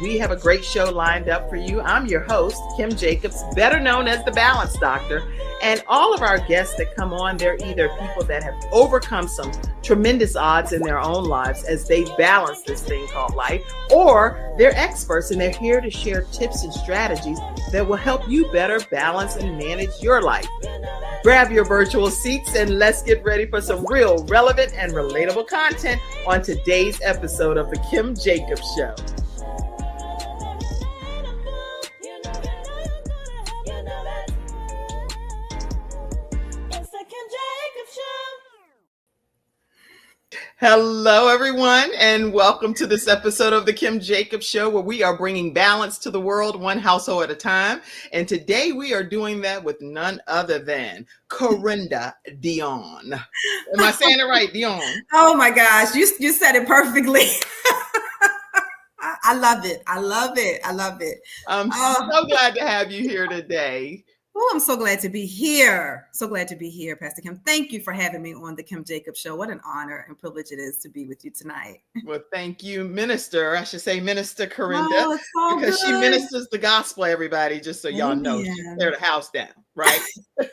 we have a great show lined up for you. I'm your host, Kim Jacobs, better known as the Balance Doctor. And all of our guests that come on, they're either people that have overcome some tremendous odds in their own lives as they balance this thing called life, or they're experts and they're here to share tips and strategies that will help you better balance and manage your life. Grab your virtual seats and let's get ready for some real, relevant, and relatable content on today's episode of The Kim Jacobs Show. Hello, everyone, and welcome to this episode of The Kim Jacobs Show, where we are bringing balance to the world, one household at a time. And today we are doing that with none other than Carenda Deonne. Am I saying it right, Deonne? Oh my gosh, you said it perfectly. I love it. I love it. I love it. I'm so glad to have you here today. Oh, I'm so glad to be here. So glad to be here, Pastor Kim. Thank you for having me on the Kim Jacobs Show. What an honor and privilege it is to be with you tonight. Well, thank you, Minister. I should say Minister Carenda, because she ministers the gospel, everybody, just so y'all know. She tear the house down, right? So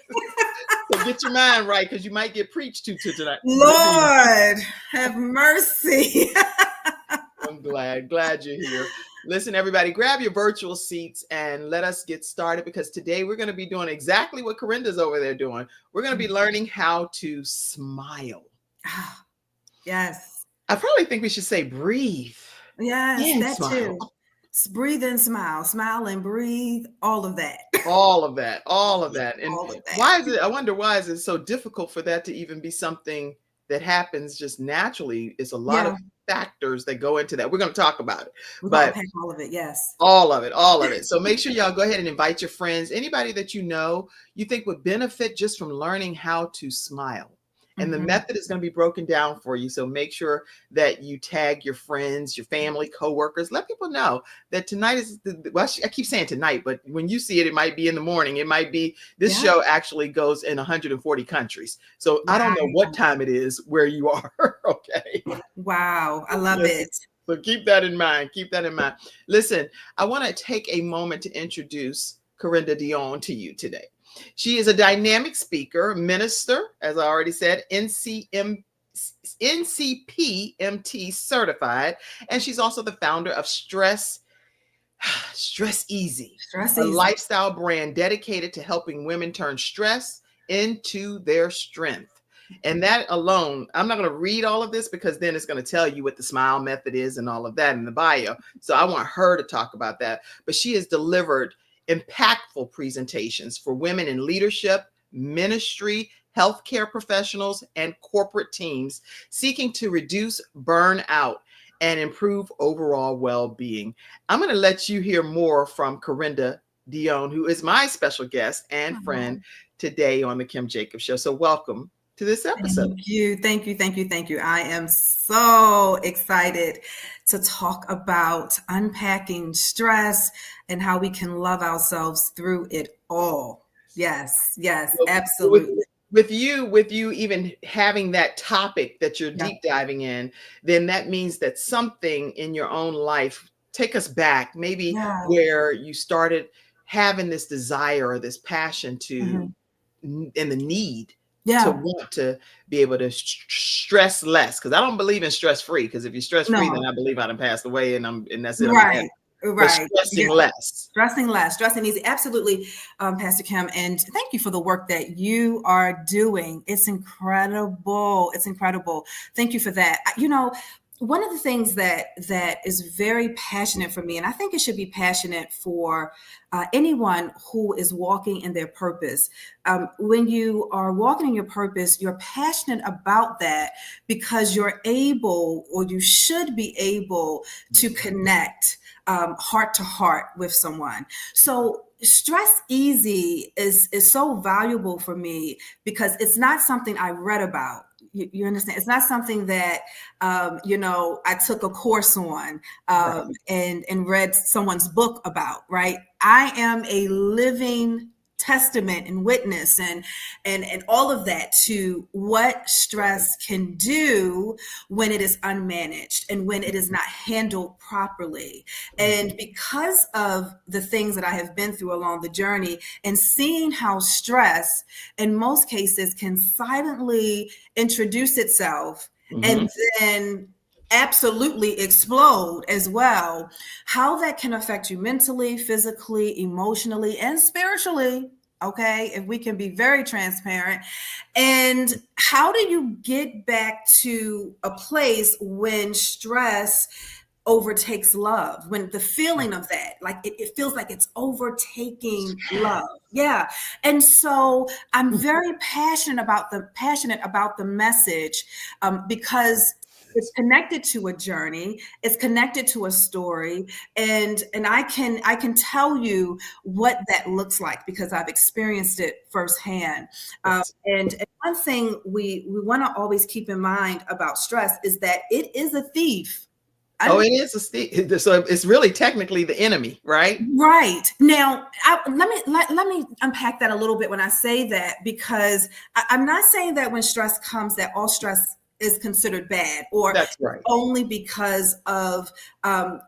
get your mind right, because you might get preached to tonight. Lord, have mercy. I'm glad you're here. Listen, everybody, grab your virtual seats and let us get started, because today we're going to be doing exactly what Carenda's over there doing. We're going to be learning how to smile. Yes. I probably think we should say breathe. Yes, that smile. Too. Breathe and smile. Smile and breathe. All of that. All of that. And all of that. Why is it? I wonder why is it so difficult for that to even be something that happens just naturally? It's a lot of factors that go into that. We're going to talk about it. But all of it, yes. All of it. So make sure y'all go ahead and invite your friends, anybody that you know you think would benefit just from learning how to smile. And the method is going to be broken down for you. So make sure that you tag your friends, your family, coworkers. Let people know that tonight is, I keep saying tonight, but when you see it, it might be in the morning. It might be, this show actually goes in 140 countries. So I don't know what time it is where you are. Okay. Wow. I love it. So keep that in mind. Listen, I want to take a moment to introduce Carenda Deonne to you today. She is a dynamic speaker, minister, as I already said, NCPMT certified, and she's also the founder of Stress Easy, a lifestyle brand dedicated to helping women turn stress into their strength. And that alone, I'm not going to read all of this because then it's going to tell you what the SMILE method is and all of that in the bio. So I want her to talk about that. But she has delivered impactful presentations for women in leadership, ministry, healthcare professionals, and corporate teams seeking to reduce burnout and improve overall well-being. I'm going to let you hear more from Carenda Deonne, who is my special guest and friend today on the Kim Jacobs Show. So welcome to this episode. Thank you. I am so excited to talk about unpacking stress and how we can love ourselves through it all. Yes, absolutely. With you even having that topic that you're deep diving in, then that means that something in your own life, take us back, maybe where you started having this desire or this passion to, and the need to want to be able to stress less, because I don't believe in stress free. Because if you're stress free, then I believe I done passed away, and that's it. Right. Stressing easy. Absolutely, Pastor Kim. And thank you for the work that you are doing. It's incredible. Thank you for that. You know, one of the things that is very passionate for me, and I think it should be passionate for anyone who is walking in their purpose. When you are walking in your purpose, you're passionate about that because you're able, or you should be able, to connect heart to heart with someone. So Stress Easy is so valuable for me because it's not something I read about. You understand? It's not something that, I took a course on and read someone's book about, right? I am a living testament and witness and all of that to what stress can do when it is unmanaged and when it is not handled properly. And because of the things that I have been through along the journey and seeing how stress in most cases can silently introduce itself and then absolutely explode as well, how that can affect you mentally, physically, emotionally, and spiritually. Okay, if we can be very transparent. And how do you get back to a place when stress overtakes love, when the feeling of that, like it feels like it's overtaking love? Yeah. And so I'm very passionate about the message, because it's connected to a journey, it's connected to a story, and I can tell you what that looks like because I've experienced it firsthand. And one thing we want to always keep in mind about stress is that it is a thief. Oh, it is a stick. So it's really technically the enemy, right? Right. Now, let me unpack that a little bit when I say that, because I'm not saying that when stress comes that all stress is considered bad, or That's right. only because of an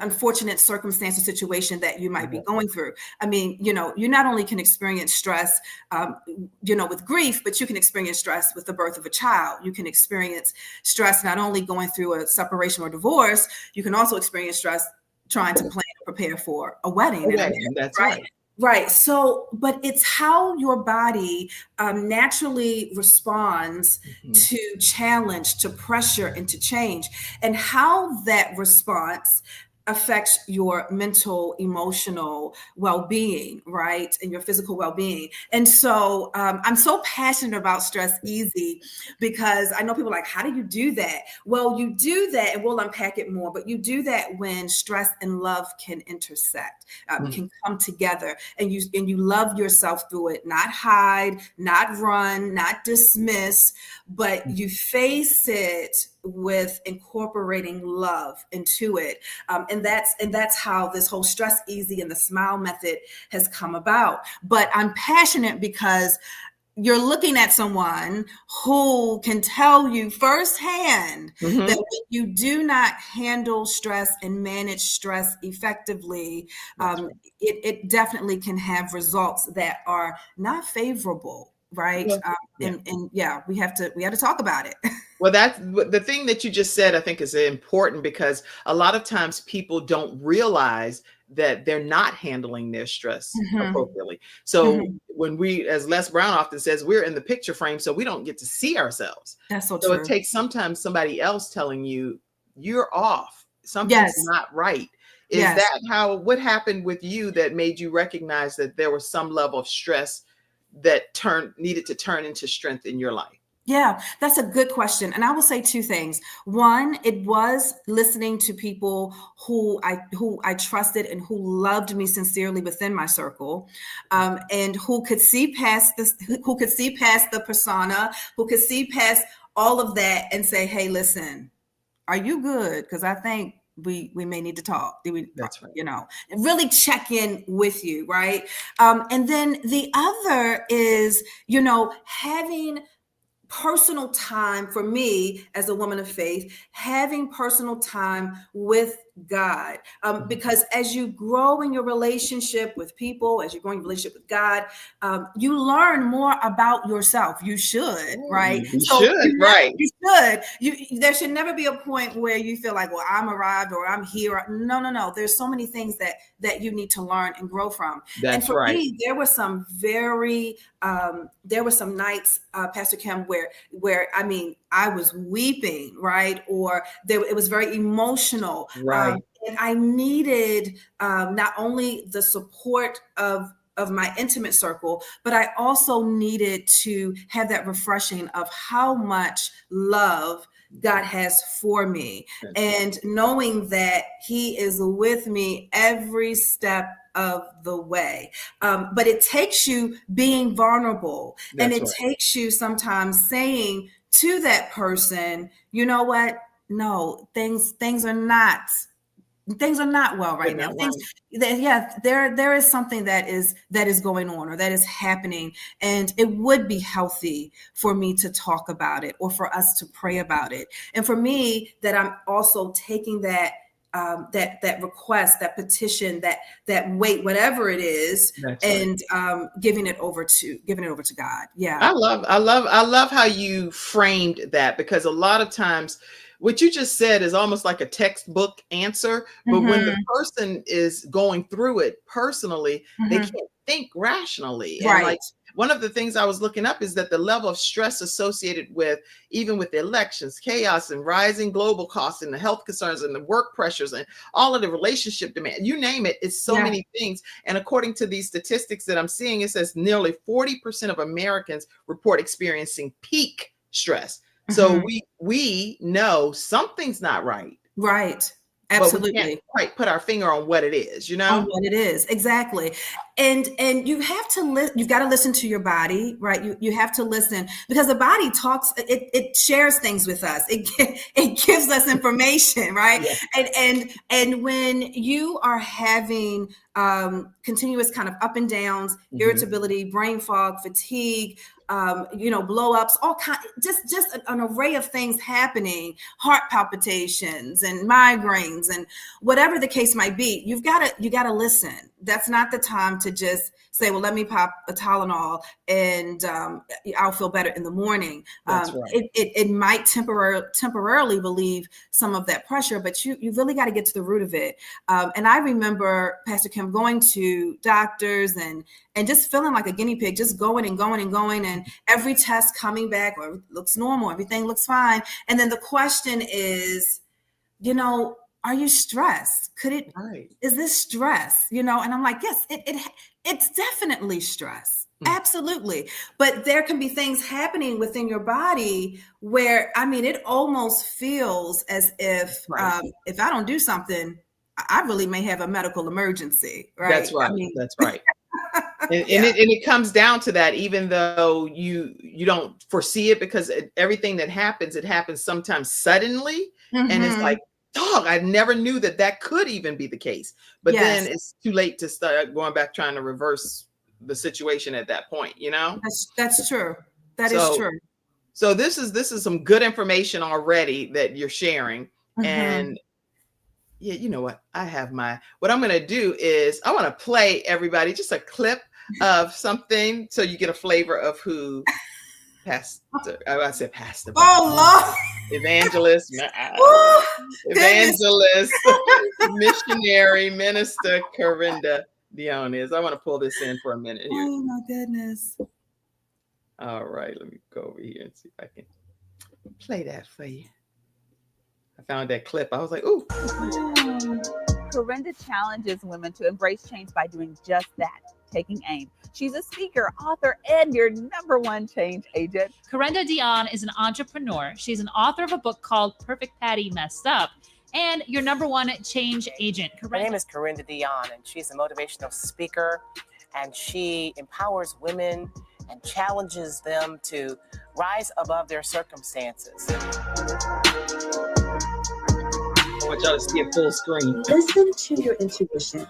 unfortunate circumstance or situation that you might be going through. I mean, you not only can experience stress, with grief, but you can experience stress with the birth of a child. You can experience stress not only going through a separation or divorce, you can also experience stress trying to plan and prepare for a wedding. That's right. Right. So, but it's how your body naturally responds to challenge, to pressure, and to change, and how that response affects your mental, emotional well-being, right? And your physical well-being. And so I'm so passionate about Stress Easy because I know people are like, how do you do that? Well, you do that, and we'll unpack it more, but you do that when stress and love can intersect, can come together, and you love yourself through it, not hide, not run, not dismiss, but you face it with incorporating love into it. And that's how this whole Stress Easy and the S.M.I.L.E method has come about. But I'm passionate because you're looking at someone who can tell you firsthand that when you do not handle stress and manage stress effectively, it definitely can have results that are not favorable, right? And we have to talk about it. Well, that's the thing that you just said, I think is important, because a lot of times people don't realize that they're not handling their stress appropriately. So when we, as Les Brown often says, we're in the picture frame, so we don't get to see ourselves. That's so So true. it takes sometimes somebody else telling you you're off, something's not right. Is that what happened with you that made you recognize that there was some level of stress that needed to turn into strength in your life? Yeah, that's a good question. And I will say two things. One, it was listening to people who I trusted and who loved me sincerely within my circle, and who could see past this, who could see past the persona, who could see past all of that and say, hey, listen, are you good? Because I think we may need to talk. That's right. And really check in with you, right? And then the other is, having personal time for me as a woman of faith, having personal time with God. Because as you grow in your relationship with people, as you grow in your relationship with God, you learn more about yourself. You should, right? You should. You should. There should never be a point where you feel like, well, I'm arrived or I'm here. No. There's so many things that you need to learn and grow from. That's and for right. me, there were some nights, Pastor Kim, where I mean, I was weeping, right? Or it was very emotional. Right. And I needed not only the support of my intimate circle, but I also needed to have that refreshing of how much love God has for me, and knowing that He is with me every step of the way. But it takes you being vulnerable, and it takes you sometimes saying to that person, you know what? No, things are not things are not well right They're now. not Things, right. yeah, there is something that is going on, or that is happening, and it would be healthy for me to talk about it, or for us to pray about it, and for me that I'm also taking that that request, that petition, that weight, whatever it is, That's right. and giving it over to God. Yeah. I love how you framed that, because a lot of times what you just said is almost like a textbook answer, but when the Hmm. person is going through it personally, they Hmm. can't think rationally. And like Right. one of the things I was looking up is that the level of stress associated with even with the elections, chaos and rising global costs and the health concerns and the work pressures and all of the relationship demand, you name it, it's so Yeah. many things. And according to these statistics that I'm seeing, it says nearly 40% of Americans report experiencing peak stress. So Hmm. we know something's not right, Right. but we can't Absolutely. quite put our finger on what it is, you On know? what it is, exactly. And you have to you've got to listen to your body, right? You have to listen, because the body talks, it shares things with us, it gives us information, right? Yeah. And when you are having continuous kind of up and downs, Mhm. irritability, brain fog, fatigue, blow ups, all kind, just an array of things happening, heart palpitations and migraines and whatever the case might be, you got to listen. That's not the time to just say, well, let me pop a Tylenol and I'll feel better in the morning. That's right. It might temporarily relieve some of that pressure, but you really got to get to the root of it. And I remember, Pastor Kim, going to doctors and just feeling like a guinea pig, just going and going and going, and every test coming back, or looks normal, everything looks fine. And then the question is, are you stressed? Right. Is this stress? And I'm like, yes, it's definitely stress. Mm. Absolutely. But there can be things happening within your body where, I mean, it almost feels as Right. if I don't do something, I really may have a medical emergency, right? That's I right. mean, That's right. And, yeah. it comes down to that, even though you don't foresee it, because everything that happens, it happens sometimes suddenly, and it's Hmm. like, dog, I never knew that could even be the case. But then Yes, it's too late to start going back trying to reverse the situation at that point, you know? that's true. That is So true. this is some good information already that you're sharing. Hmm. And yeah, you know what? What I'm going to do is I want to play everybody just a clip of something so you get a flavor of who I said pastor, but Oh, evangelist, Lord. Goodness. evangelist, missionary, minister, Carenda Deonne is. I want to pull this in for a minute here. Oh my goodness. All right, let me go over here and see if I can play that for you. I found that clip. I was like, ooh. Carenda challenges women to embrace change by doing just that, taking aim. She's a speaker, author, and your #1 change agent. Carenda Deonne is an entrepreneur. She's an author of a book called Perfect Patty Messed Up, and your #1 change agent. Her name is Carenda Deonne, and she's a motivational speaker, and she empowers women and challenges them to rise above their circumstances. I want y'all to see a full screen. Listen to your intuition,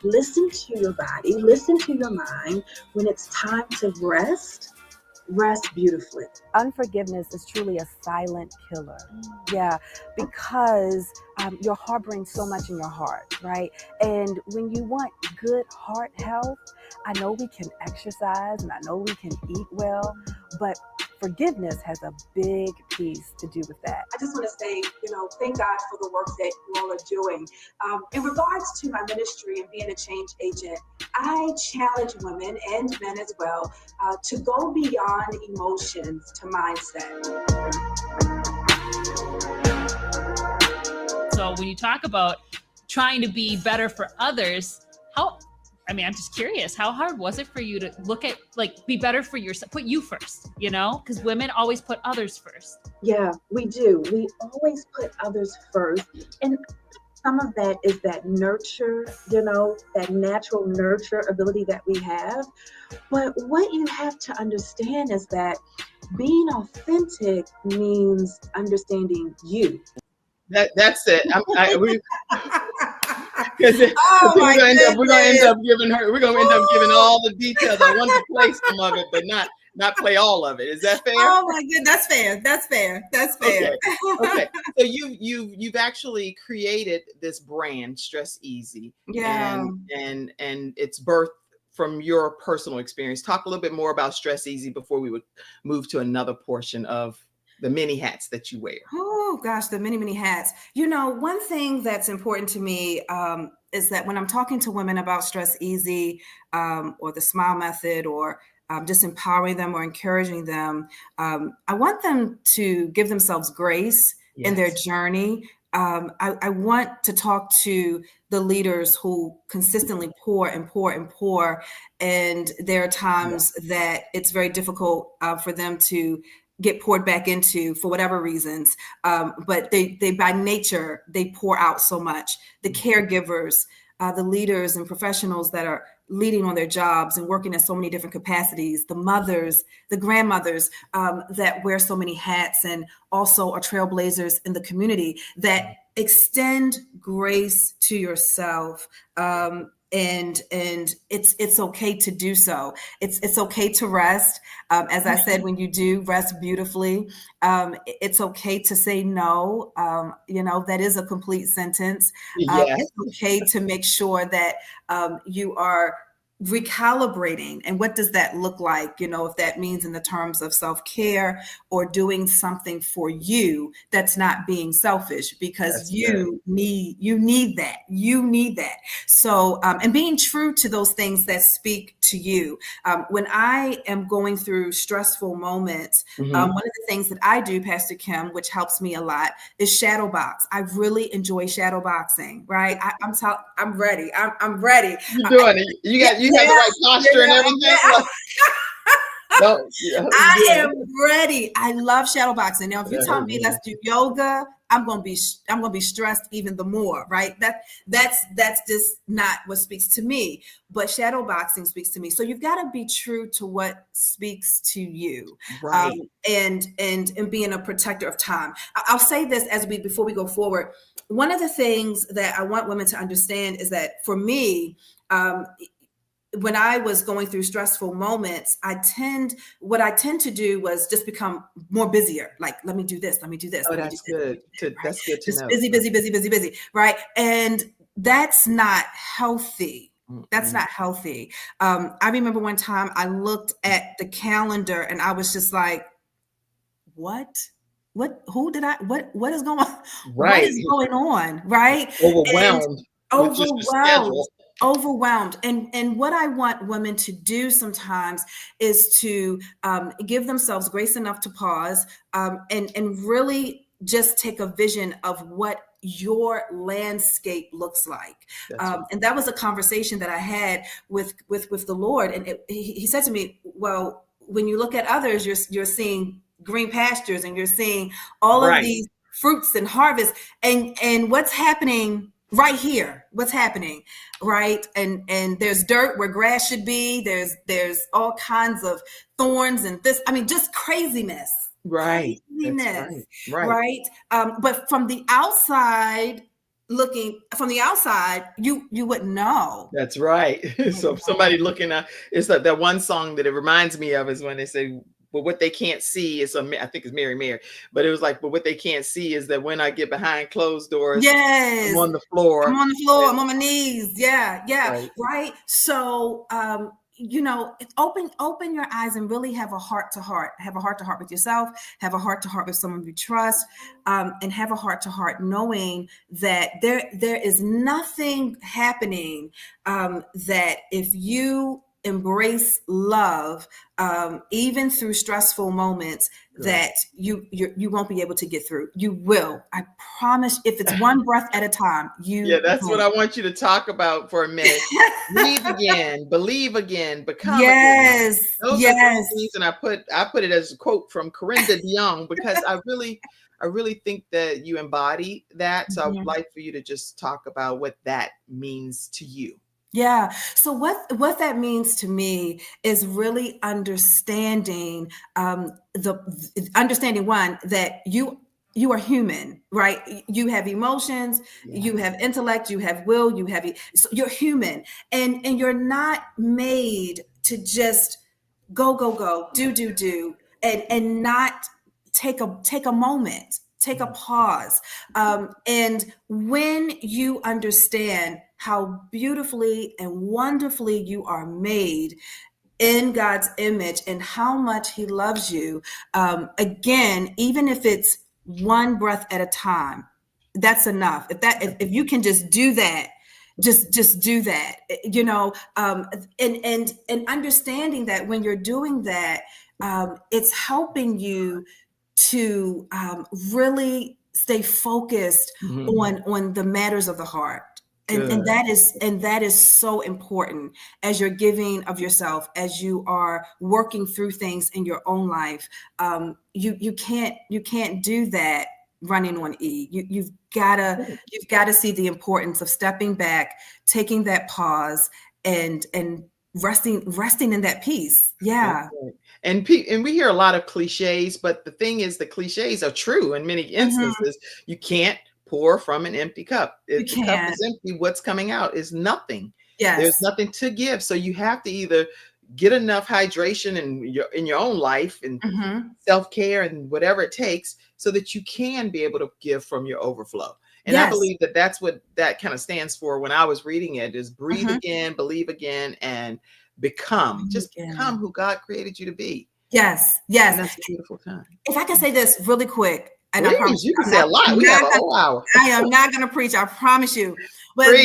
listen to your body, listen to your mind. When it's time to rest beautifully. Unforgiveness is truly a silent killer. Yeah, because you're harboring so much in your heart, right? And when you want good heart health, I know we can exercise and I know we can eat well, but forgiveness has a big piece to do with that. I just want to say, thank God for the work that you all are doing. In regards to my ministry and being a change agent, I challenge women and men as well to go beyond emotions to mindset. So when you talk about trying to be better for others, I'm just curious, how hard was it for you to look at, be better for yourself, put you first, because women always put others first. Yeah, we do. We always put others first. And some of that is that nurture, that natural nurture ability that we have. But what you have to understand is that being authentic means understanding you. That's it. Oh my We're gonna end goodness. up giving her. We're gonna end up giving all the details. I wanted to play some of it, but not play all of it. Is that fair? Oh my goodness, that's fair. That's fair. That's fair. Okay. So you've actually created this brand, Stress Easy, Yeah. and it's birthed from your personal experience. Talk a little bit more about Stress Easy before we would move to another portion of the many hats that you wear. Oh gosh, the many, many hats. You know, one thing that's important to me is that when I'm talking to women about Stress Easy or the S.M.I.L.E method or just empowering them or encouraging them, I want them to give themselves grace in their journey. I want to talk to the leaders who consistently pour and pour and pour. And there are times that it's very difficult for them to get poured back into for whatever reasons. But they by nature, they pour out so much. The caregivers, the leaders and professionals that are leading on their jobs and working in so many different capacities, the mothers, the grandmothers that wear so many hats and also are trailblazers in the community that extend grace to yourself. And it's okay to do so. It's okay to rest. As I said, when you do rest beautifully, it's okay to say no. That is a complete sentence. It's okay to make sure that you are recalibrating. And what does that look like? If that means in the terms of self-care or doing something for you that's not being selfish, because you need that. So, and being true to those things that speak to you. When I am going through stressful moments, one of the things that I do, Pastor Kim, which helps me a lot, is shadow box. I really enjoy shadow boxing, right? I'm ready. I'm ready. You're doing it. You have the right posture and everything. I am ready. I love shadow boxing. Now, if you tell me let's do yoga, I'm gonna be stressed even the more, right? That's just not what speaks to me. But shadow boxing speaks to me. So you've got to be true to what speaks to you, right? And being a protector of time. I'll say this before we go forward. One of the things that I want women to understand is that for me, when I was going through stressful moments, what I tend to do was just become more busier. Like, let me do this. Oh, that's good. That's good to know. Busy, right? And that's not healthy. That's not healthy. I remember one time I looked at the calendar and I was just like, what is going on? Right. What is going on? Right. Overwhelmed. And what I want women to do sometimes is to give themselves grace enough to pause and really just take a vision of what your landscape looks like. And that was a conversation that I had with the Lord. And he said to me, well, when you look at others, you're seeing green pastures and you're seeing all of these fruits and harvests, and what's happening right here, right? And there's dirt where grass should be. There's all kinds of thorns and just craziness. Right. Right. But from the outside, you wouldn't know. That's right. So somebody looking at, it's that one song that it reminds me of is when they say, but what they can't see is, I think it's Mary, but it was like, but what they can't see is that when I get behind closed doors, I'm on the floor. I'm on my knees. Yeah. Right. So, open your eyes and really have a heart to heart. Have a heart to heart with yourself. Have a heart to heart with someone you trust, and have a heart to heart knowing that there is nothing happening that if you embrace love, even through stressful moments, that you won't be able to get through. You will. I promise. If it's one breath at a time, that's what I want you to talk about for a minute. Breathe again, believe again, become again. Those are the things, and I put it as a quote from Carenda Deonne, because I really think that you embody that. So I would like for you to just talk about what that means to you. Yeah. So what that means to me is really understanding understanding one, that you you are human, right? You have emotions, you have intellect, you have will, so you're human, and you're not made to just go, do, and not take a moment, take a pause. And when you understand how beautifully and wonderfully you are made in God's image and how much he loves you, again, even if it's one breath at a time, that's enough. If you can just do that, just do that, and understanding that when you're doing that, it's helping you to really stay focused on the matters of the heart. And that is so important as you're giving of yourself, as you are working through things in your own life. You can't do that running on E. You've gotta see the importance of stepping back, taking that pause, and resting in that peace. Yeah. Right. And we hear a lot of cliches, but the thing is, the cliches are true in many instances. You can't pour from an empty cup. If the cup is empty, what's coming out is nothing. Yes. There's nothing to give. So you have to either get enough hydration in your own life and self-care and whatever it takes, so that you can be able to give from your overflow. And I believe that that's what that kind of stands for when I was reading it, is breathe again, believe again, and become who God created you to be. Yes. And that's a beautiful time. If I can say this really quick, and please, I promise you can say a lot. We have a whole hour. I am not going to preach. I promise you. But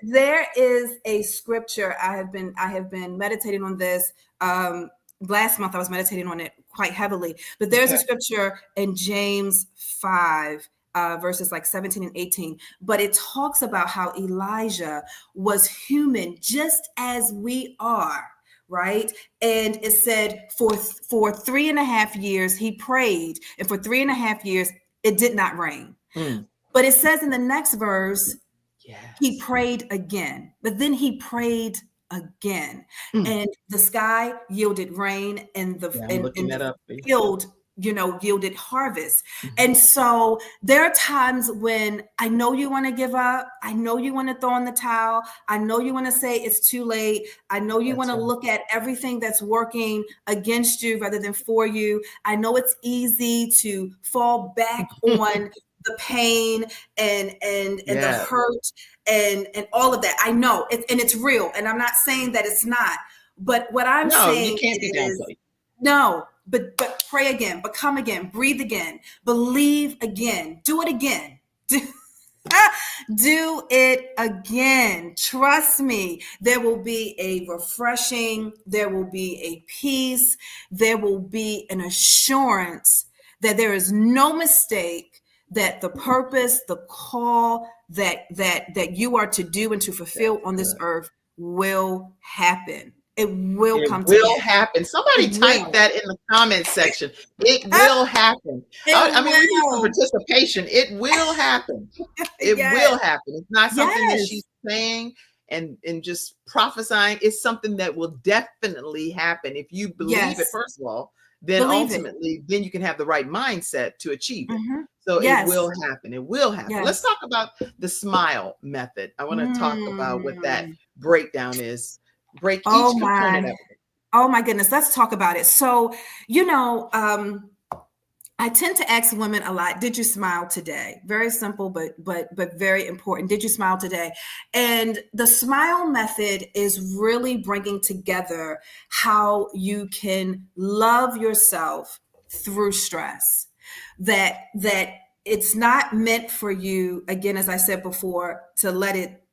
there is a scripture. I have been meditating on this. Last month I was meditating on it quite heavily. But there's a scripture in James 5. Verses like 17 and 18, but it talks about how Elijah was human just as we are, right? And it said for 3.5 years he prayed, and for 3.5 years it did not rain. But it says in the next verse, he prayed again, but then he prayed again, and the sky yielded rain, and the field yielded harvest. And so there are times when I know you want to give up. I know you want to throw in the towel. I know you want to say it's too late. I know you want to look at everything that's working against you rather than for you. I know it's easy to fall back on the pain and the hurt and all of that. I know it's real. And I'm not saying that it's not, but what I'm saying you can't be downplayed. No, but pray again, but come again, breathe again, believe again, do it again. Do it again. Trust me, there will be a refreshing, there will be a peace, there will be an assurance that there is no mistake, that the purpose, the call that you are to do and to fulfill on this earth will happen. It will happen. Somebody type that in the comment section. It will happen. I mean, we need some participation. It will happen. It will happen. It's not something that she's saying and just prophesying. It's something that will definitely happen if you believe it, first of all. Then ultimately, then you can have the right mindset to achieve it. So it will happen. It will happen. Let's talk about the S.M.I.L.E method. I want to talk about what that breakdown is. Break each component of it. Oh my goodness, let's talk about it. So, I tend to ask women a lot, did you smile today? Very simple, but very important. Did you smile today? And the S.M.I.L.E method is really bringing together how you can love yourself through stress. That it's not meant for you, again, as I said before, to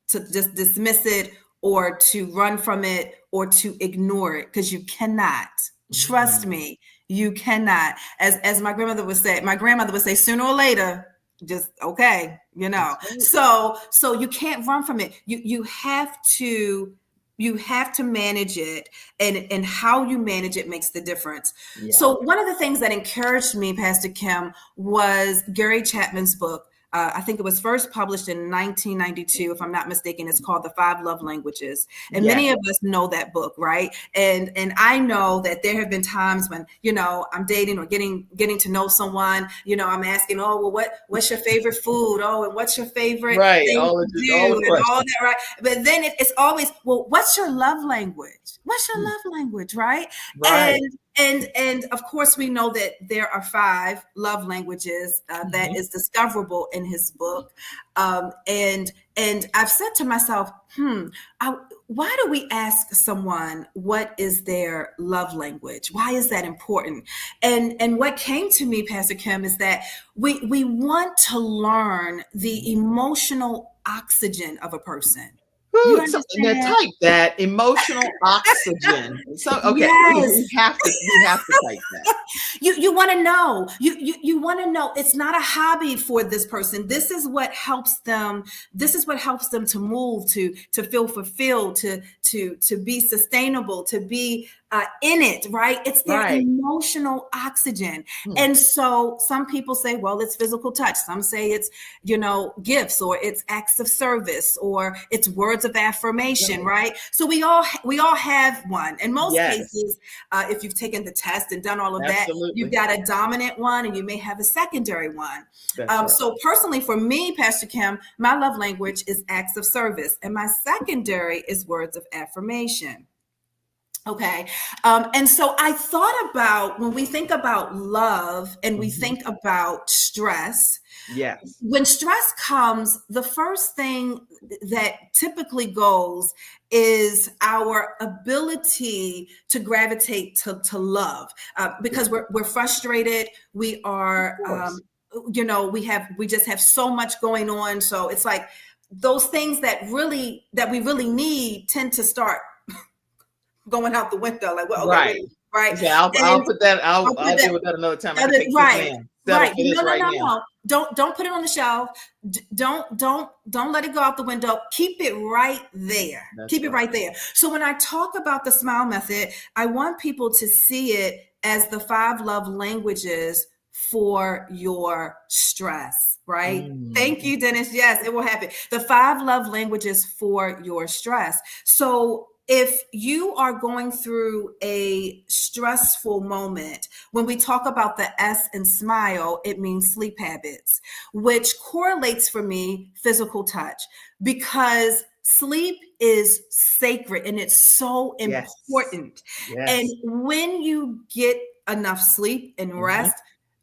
just dismiss it or to run from it or to ignore it, because you cannot. Trust me, you cannot. As my grandmother would say, sooner or later, just okay, So you can't run from it. You have to manage it, and how you manage it makes the difference. So one of the things that encouraged me, Pastor Kim, was Gary Chapman's book, I think it was first published in 1992, if I'm not mistaken. It's called The 5 Love Languages. And many of us know that book, right? And I know that there have been times when, I'm dating or getting to know someone, I'm asking, oh, well, what's your favorite food? Oh, and what's your favorite thing all to do all and all that, right? But then it's always, well, what's your love language? What's your love language, right? Right. And of course, we know that there are 5 love languages that is discoverable in his book. And I've said to myself, why do we ask someone what is their love language? Why is that important? And what came to me, Pastor Kim, is that we want to learn the emotional oxygen of a person. You So, now understand? type that emotional oxygen. So okay, Yes. we have to type that. You want to know. You want to know. It's not a hobby for this person. This is what helps them. This is what helps them to move, to feel fulfilled, to be sustainable, to be in it, right? It's their emotional oxygen. And so some people say, well, it's physical touch. Some say it's, gifts, or it's acts of service, or it's words of affirmation, right? So we all have one. In most cases, if you've taken the test and done all of that, you've got a dominant one and you may have a secondary one. So personally, for me, Pastor Kim, my love language is acts of service, and my secondary is words of affirmation. Okay. And so I thought about, when we think about love and we think about stress, when stress comes, the first thing that typically goes is our ability to gravitate to love, because we're frustrated. We are, we just have so much going on. So it's like those things that we really need tend to start going out the window, like, well, okay, right. Yeah, I'll put that. I'll deal with that another time. I can take right. No. Don't put it on the shelf. Don't let it go out the window. Keep it right there. Keep it right there. So when I talk about the S.M.I.L.E method, I want people to see it as the 5 love languages for your stress. Right? Thank you, Dennis. Yes, it will happen. The 5 love languages for your stress. So if you are going through a stressful moment, when we talk about the S in S.M.I.L E, it means sleep habits, which correlates for me physical touch, because sleep is sacred and it's so important. And when you get enough sleep and rest,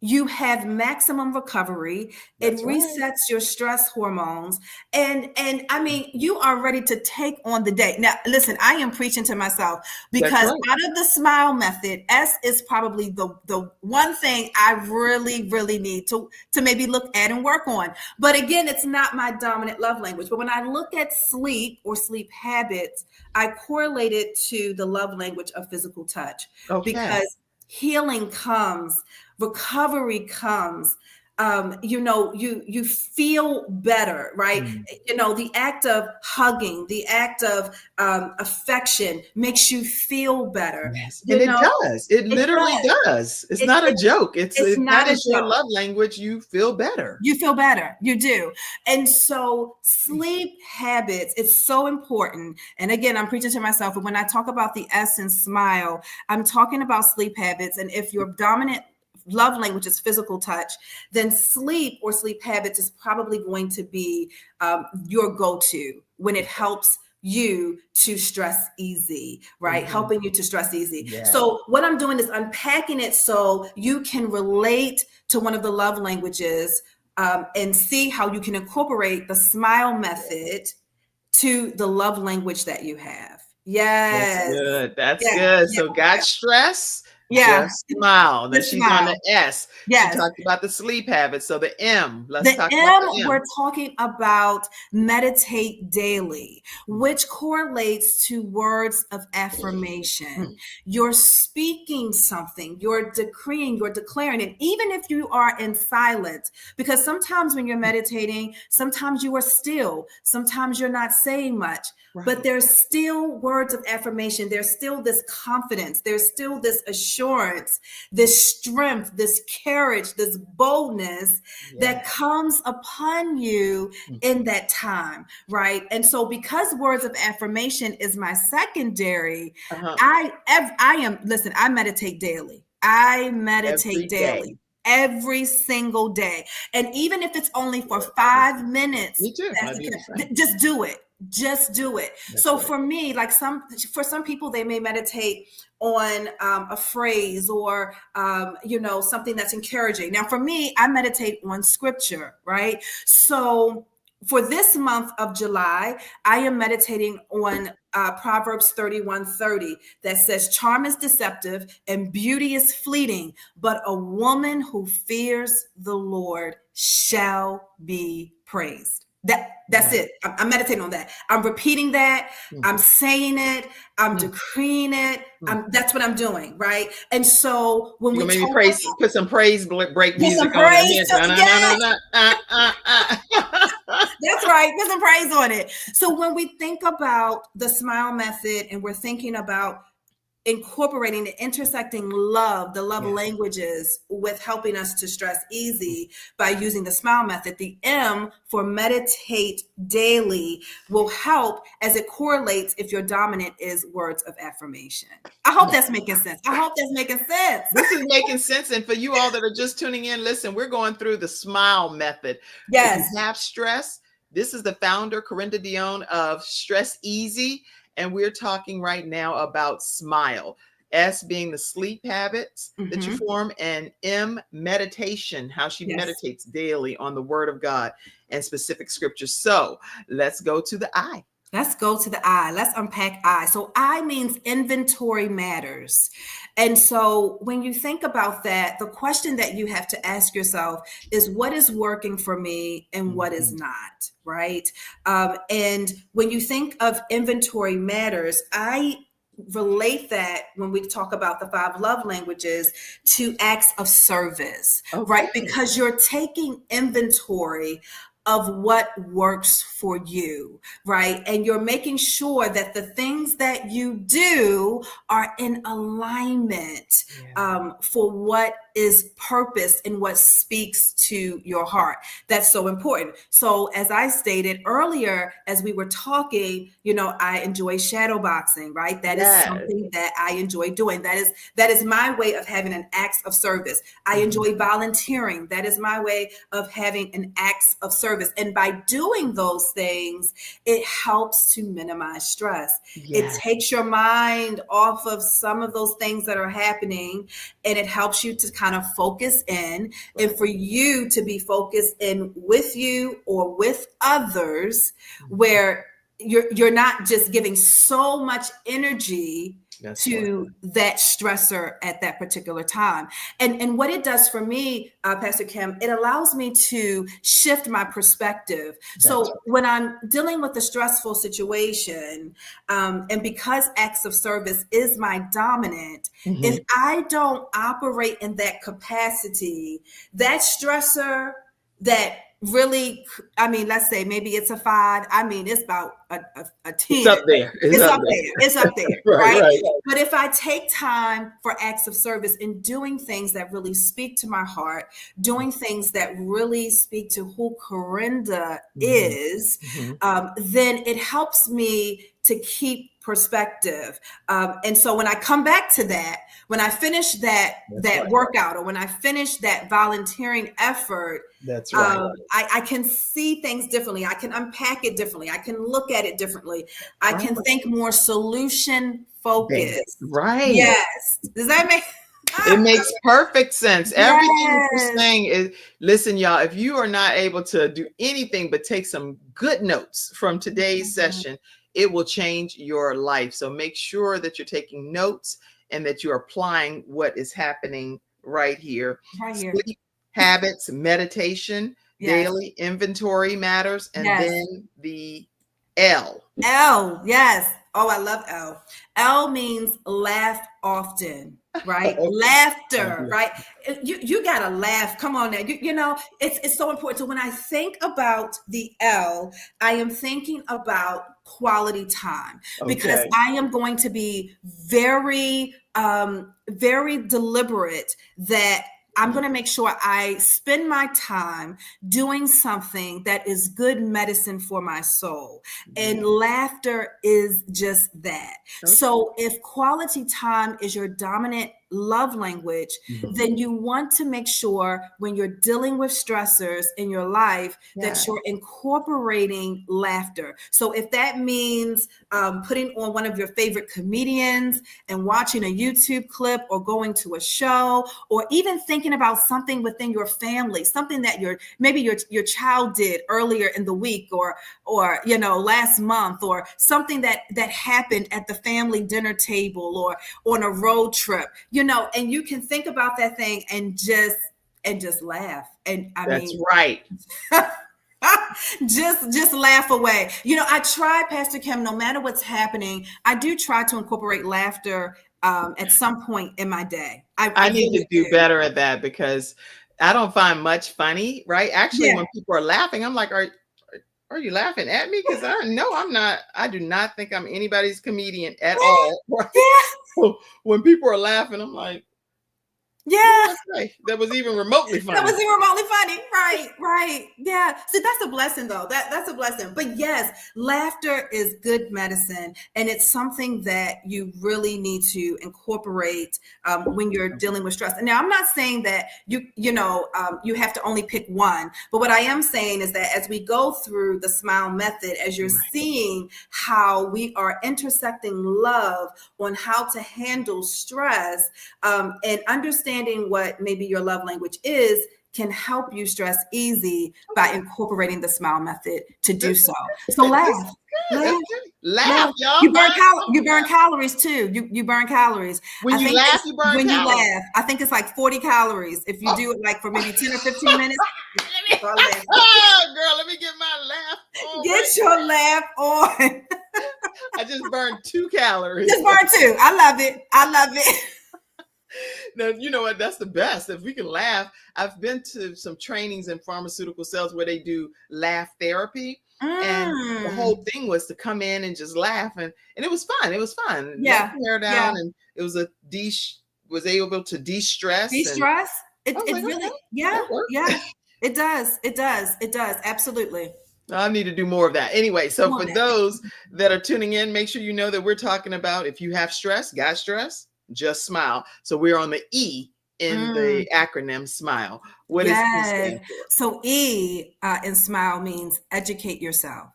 you have maximum recovery. It resets your stress hormones. And I mean, you are ready to take on the day. Now, listen, I am preaching to myself, because out of the S.M.I.L E method, S is probably the one thing I really, really need to maybe look at and work on. But again, it's not my dominant love language. But when I look at sleep or sleep habits, I correlate it to the love language of physical touch, because healing comes, recovery comes, you feel better, right? The act of hugging, the act of affection makes you feel better. And it does. It literally does. It's not a joke. It's not your love language. You feel better. You feel better. You do. And so sleep habits, it's so important. And again, I'm preaching to myself. But when I talk about the S in S.M.I.L E, I'm talking about sleep habits. And if your dominant love language is physical touch, then sleep or sleep habits is probably going to be your go-to when it helps you to stress easy, right? Helping you to stress easy. So what I'm doing is unpacking it so you can relate to one of the love languages and see how you can incorporate the S.M.I.L E method to the love language that you have. Yes. That's good. That's good. So got stress. Just smile. Then she's on the S. She talked about the sleep habits. So the M. Let's talk about the M. We're talking about meditate daily, which correlates to words of affirmation. You're speaking something, you're decreeing, you're declaring it, even if you are in silence, because sometimes when you're meditating, sometimes you are still, sometimes you're not saying much. but there's still words of affirmation. There's still this confidence. There's still this assurance, this strength, this courage, this boldness that comes upon you in that time, right? And so because words of affirmation is my secondary, I meditate daily. I meditate daily. Every single day. And even if it's only for 5 minutes, me too. Just do it. Just do it. So for me, like for some people, they may meditate on a phrase or, something that's encouraging. Now, for me, I meditate on scripture, right? So for this month of July, I am meditating on Proverbs 31:30 that says, charm is deceptive and beauty is fleeting, but a woman who fears the Lord shall be praised. That's it. I'm meditating on that. I'm repeating that. I'm saying it. I'm decreeing it. That's what I'm doing, right? And so when we maybe put some praise break music on it. That's right. Put some praise on it. So when we think about the SMILE method and we're thinking about incorporating the intersecting the love languages with helping us to stress easy by using the SMILE method, the M for meditate daily will help as it correlates if your dominant is words of affirmation. I hope that's making sense. This is making sense. And for you all that are just tuning in, listen, we're going through the SMILE method. Yes. If you have stress, this is the founder, Carenda Deonne, of Stress Easy. And we're talking right now about SMILE. S being the sleep habits that you form, and M, meditation, how she meditates daily on the word of God and specific scriptures. So let's go to the I. Let's go to the I. Let's unpack I. So I means inventory matters. And so when you think about that, the question that you have to ask yourself is, what is working for me and what is not, right? And when you think of inventory matters, I relate that when we talk about the 5 love languages to acts of service, right? Because you're taking inventory of what works for you, right? And you're making sure that the things that you do are in alignment for what is purpose and what speaks to your heart. That's so important. So as I stated earlier, as we were talking, I enjoy shadow boxing, right? That is something that I enjoy doing. That is my way of having an acts of service. I enjoy volunteering. That is my way of having an acts of service. And by doing those things, it helps to minimize stress. It takes your mind off of some of those things that are happening, and it helps you to kind of focus in, and for you to be focused in with you or with others, where you're not just giving so much energy to that stressor at that particular time. And what it does for me, Pastor Kim, it allows me to shift my perspective. So when I'm dealing with a stressful situation, and because acts of service is my dominant, if I don't operate in that capacity, that stressor that really, let's say maybe it's a 5. It's about a 10. It's up there. It's up there. right. But if I take time for acts of service and doing things that really speak to my heart, doing things that really speak to who Carenda is, then it helps me to keep perspective. And so when I come back to that, when I finish that workout, or when I finish that volunteering effort, I can see things differently. I can unpack it differently. I can look at it differently. I can think more solution focused. Right. Yes. Does that make It makes perfect sense. Everything that you're saying is, listen, y'all, if you are not able to do anything but take some good notes from today's session, it will change your life. So make sure that you're taking notes and that you're applying what is happening right here. Sleep habits, meditation, daily inventory matters, and then the L. L, yes. Oh, I love L. L means laugh often. right? Okay. Laughter, right? You gotta laugh. Come on now. You know, it's so important. So when I think about the L, I am thinking about quality time, because Okay. I am going to be very very deliberate that I'm going to make sure I spend my time doing something that is good medicine for my soul. And laughter is just that. Okay. So if quality time is your dominant love language, then you want to make sure when you're dealing with stressors in your life that you're incorporating laughter. So if that means putting on one of your favorite comedians and watching a YouTube clip, or going to a show, or even thinking about something within your family, something that maybe your child did earlier in the week, or you know, last month, or something that happened at the family dinner table or on a road trip, you know, and you can think about that thing and just laugh. And That's right. just laugh away. You know, I try, Pastor Kim, no matter what's happening, I do try to incorporate laughter at some point in my day. I need to do better at that, because I don't find much funny, right? Actually, when people are laughing, I'm like, are you laughing at me? Because I'm not. I do not think I'm anybody's comedian at all. Right? When people are laughing, I'm like, that was even remotely funny. That was even remotely funny. Right. Yeah. See, that's a blessing, though. That's a blessing. But yes, laughter is good medicine. And it's something that you really need to incorporate when you're dealing with stress. And now, I'm not saying that you have to only pick one. But what I am saying is that as we go through the SMILE method, as you're seeing how we are intersecting love on how to handle stress, and understanding what maybe your love language is, can help you stress easy by incorporating the SMILE method to do so. So laugh, y'all. You burn calories too. You burn calories. When you laugh, you burn calories. You laugh, I think it's like 40 calories if you do it like for maybe 10 or 15 minutes. Oh, girl, let me get my laugh on. Get your laugh on. I just burned 2 calories. Just burned 2. I love it. Now, you know what? That's the best. If we can laugh. I've been to some trainings in pharmaceutical sales where they do laugh therapy. And the whole thing was to come in and just laugh. And it was fun. It was fun. Yeah. Hair down. And it was was able to de-stress. De-stress? It like, really, okay, yeah. It does. Absolutely. I need to do more of that. Anyway, so for those that are tuning in, make sure you know that we're talking about, if you have stress, got stress, just smile. So we're on the E in the acronym SMILE. What is this stand for? So E in SMILE means educate yourself.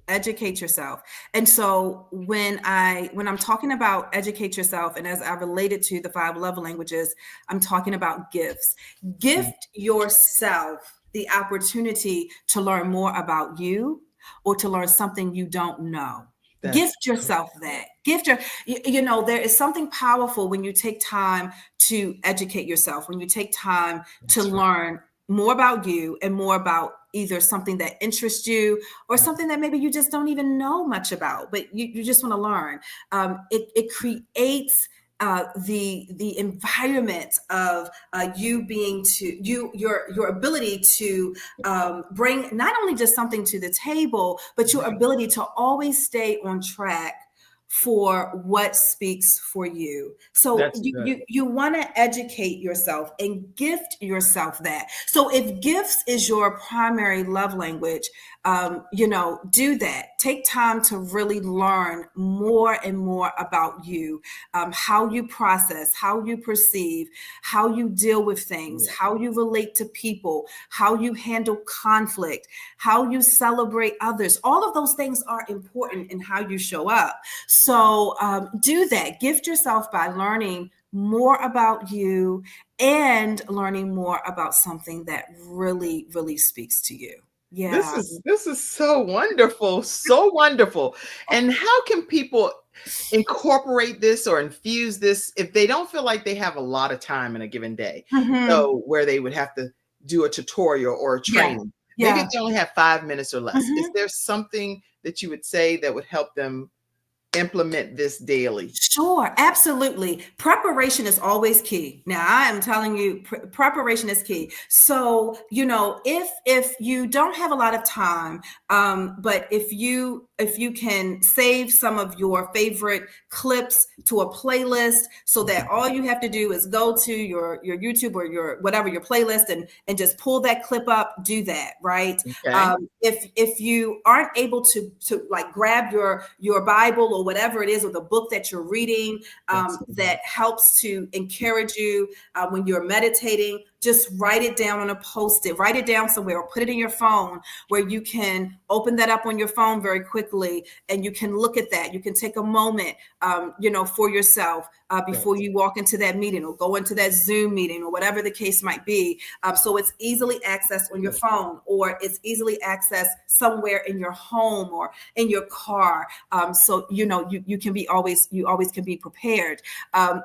Educate yourself. And so when I'm talking about educate yourself, and as I related to the 5 love languages, I'm talking about gifts. Gift yourself the opportunity to learn more about you, or to learn something you don't know. Gift yourself that. There is something powerful when you take time to educate yourself, when you take time to learn more about you and more about either something that interests you or something that maybe you just don't even know much about, but you just want to learn. It creates the environment of your ability to bring not only just something to the table, but your ability to always stay on track for what speaks for you. So you want to educate yourself and gift yourself that. So if gifts is your primary love language, do that. Take time to really learn more and more about you, how you process, how you perceive, how you deal with things, how you relate to people, how you handle conflict, how you celebrate others. All of those things are important in how you show up. So do that. Gift yourself by learning more about you and learning more about something that really, really speaks to you. Yeah. This is so wonderful. So wonderful. And how can people incorporate this or infuse this if they don't feel like they have a lot of time in a given day? So where they would have to do a tutorial or a training. Maybe if they only have 5 minutes or less. Is there something that you would say that would help them implement this daily? Sure, absolutely. Preparation is always key. Now, I am telling you, preparation is key. So, if you don't have a lot of time, but if you can save some of your favorite clips to a playlist, so that all you have to do is go to your YouTube or your whatever your playlist and just pull that clip up, do that, right? Okay. If you aren't able to like grab your Bible or whatever it is, or the book that you're reading, that helps to encourage you when you're meditating, just write it down on a post-it, write it down somewhere, or put it in your phone where you can open that up on your phone very quickly, and you can look at that. You can take a moment, for yourself before you walk into that meeting or go into that Zoom meeting or whatever the case might be. So it's easily accessed on your phone, or it's easily accessed somewhere in your home or in your car. So you always can be prepared.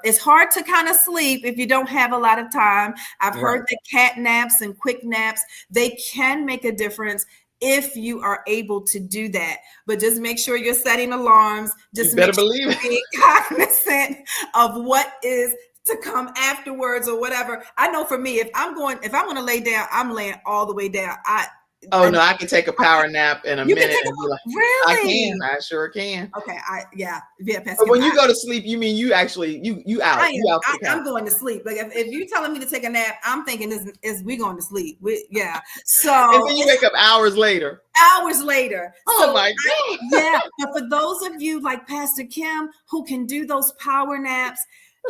It's hard to kind of sleep if you don't have a lot of time. I've heard that cat naps and quick naps, they can make a difference if you are able to do that. But just make sure you're setting alarms. Just make sure you're being cognizant of what is to come afterwards or whatever. I know for me, if I'm going to lay down, I'm laying all the way down. I can take a power nap in a minute and be like, really? I sure can. Okay, But when you go to sleep, you mean you actually you out? I'm going to sleep. Like if you're telling me to take a nap, I'm thinking is we going to sleep? So and then you wake up hours later. Oh my God. But for those of you like Pastor Kim who can do those power naps,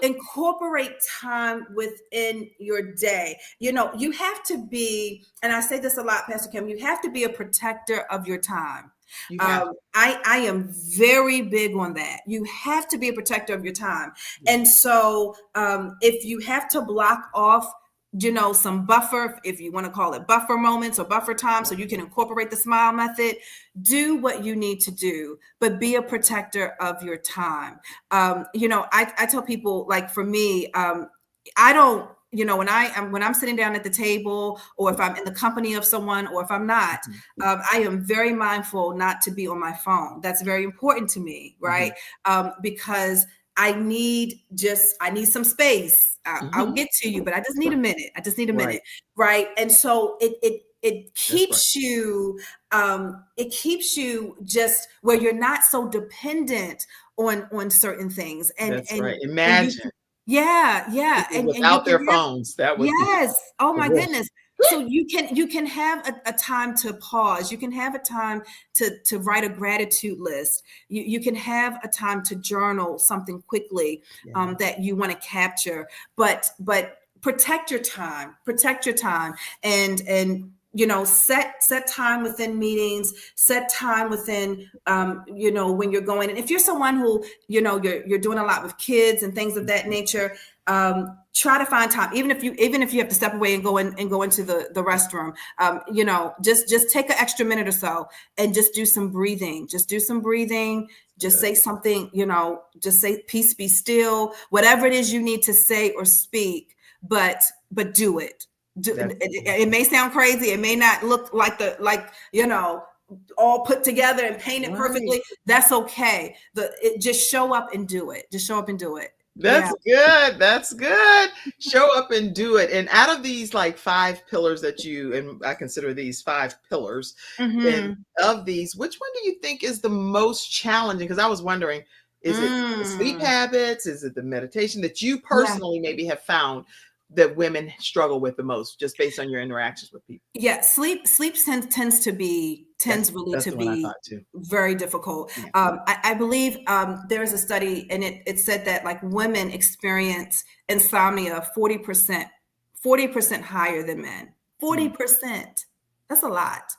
incorporate time within your day. You have to be, and I say this a lot, Pastor Kim, you have to be a protector of your time. I am very big on that. You have to be a protector of your time. And so if you have to block off some buffer, if you want to call it buffer moments or buffer time, so you can incorporate the SMILE method, do what you need to do, but be a protector of your time. I tell people, like for me, I don't, when I'm sitting down at the table, or if I'm in the company of someone, or if I'm not, I am very mindful not to be on my phone. That's very important to me, right? Because I need some space. I'll get to you, but I just need a minute. Right. And so it keeps you, just where you're not so dependent on certain things. And imagine. And without their phones, that would oh my goodness. So you can have a time to pause. You can have a time to write a gratitude list. You can have a time to journal something quickly that you want to capture. But protect your time. And set time within meetings, set time within, when you're going. And if you're someone who, you're doing a lot with kids and things of that nature, try to find time, even if you have to step away and go into the restroom, just take an extra minute or so and just do some breathing. Just say something, just say, peace be still, whatever it is you need to say or speak, but do it. It may sound crazy. It may not look like all put together and painted perfectly. That's okay. Just show up and do it. That's good. That's good. Show up and do it. And out of these like 5 pillars and I consider these 5 pillars, and of these, which one do you think is the most challenging? Because I was wondering, is it the sleep habits? Is it the meditation that you personally maybe have found that women struggle with the most, just based on your interactions with people? Sleep tends to be very difficult. I believe there's a study, and it said that like women experience insomnia 40% higher than men. 40%. That's a lot.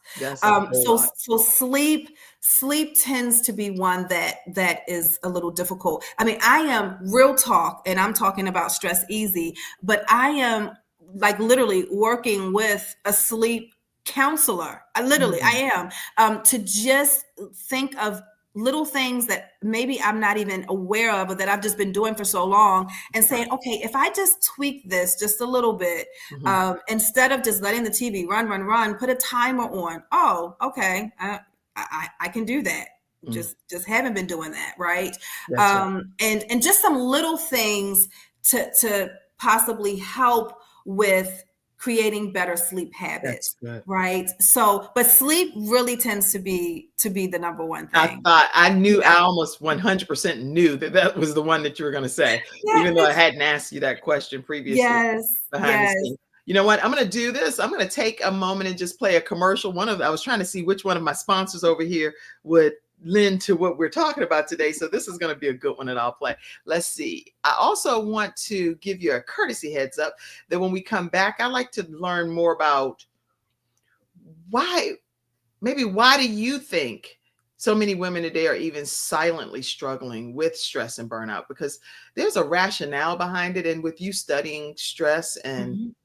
So sleep tends to be one that is a little difficult. I mean, I am real talk, and I'm talking about Stress Easy, but I am like literally working with a sleep counselor. I am to just think of little things that maybe I'm not even aware of, or that I've just been doing for so long, and saying, okay, if I just tweak this just a little bit, instead of just letting the TV run, put a timer on. Oh, okay. I can do that. Just haven't been doing that, right? That's right. And just some little things to possibly help with creating better sleep That's habits, good. right? So, but sleep really tends to be the number one thing. I knew, Yeah. I almost 100% knew that was the one that you were going to say, Yeah, even though I hadn't asked you that question previously yes, behind the yes. scenes. You know what? I'm going to do this. I'm going to take a moment and just play a commercial. I was trying to see which one of my sponsors over here would lend to what we're talking about today. So this is going to be a good one that I'll play. Let's see. I also want to give you a courtesy heads up that when we come back, I like to learn more about why do you think so many women today are even silently struggling with stress and burnout? Because there's a rationale behind it. And with you studying stress and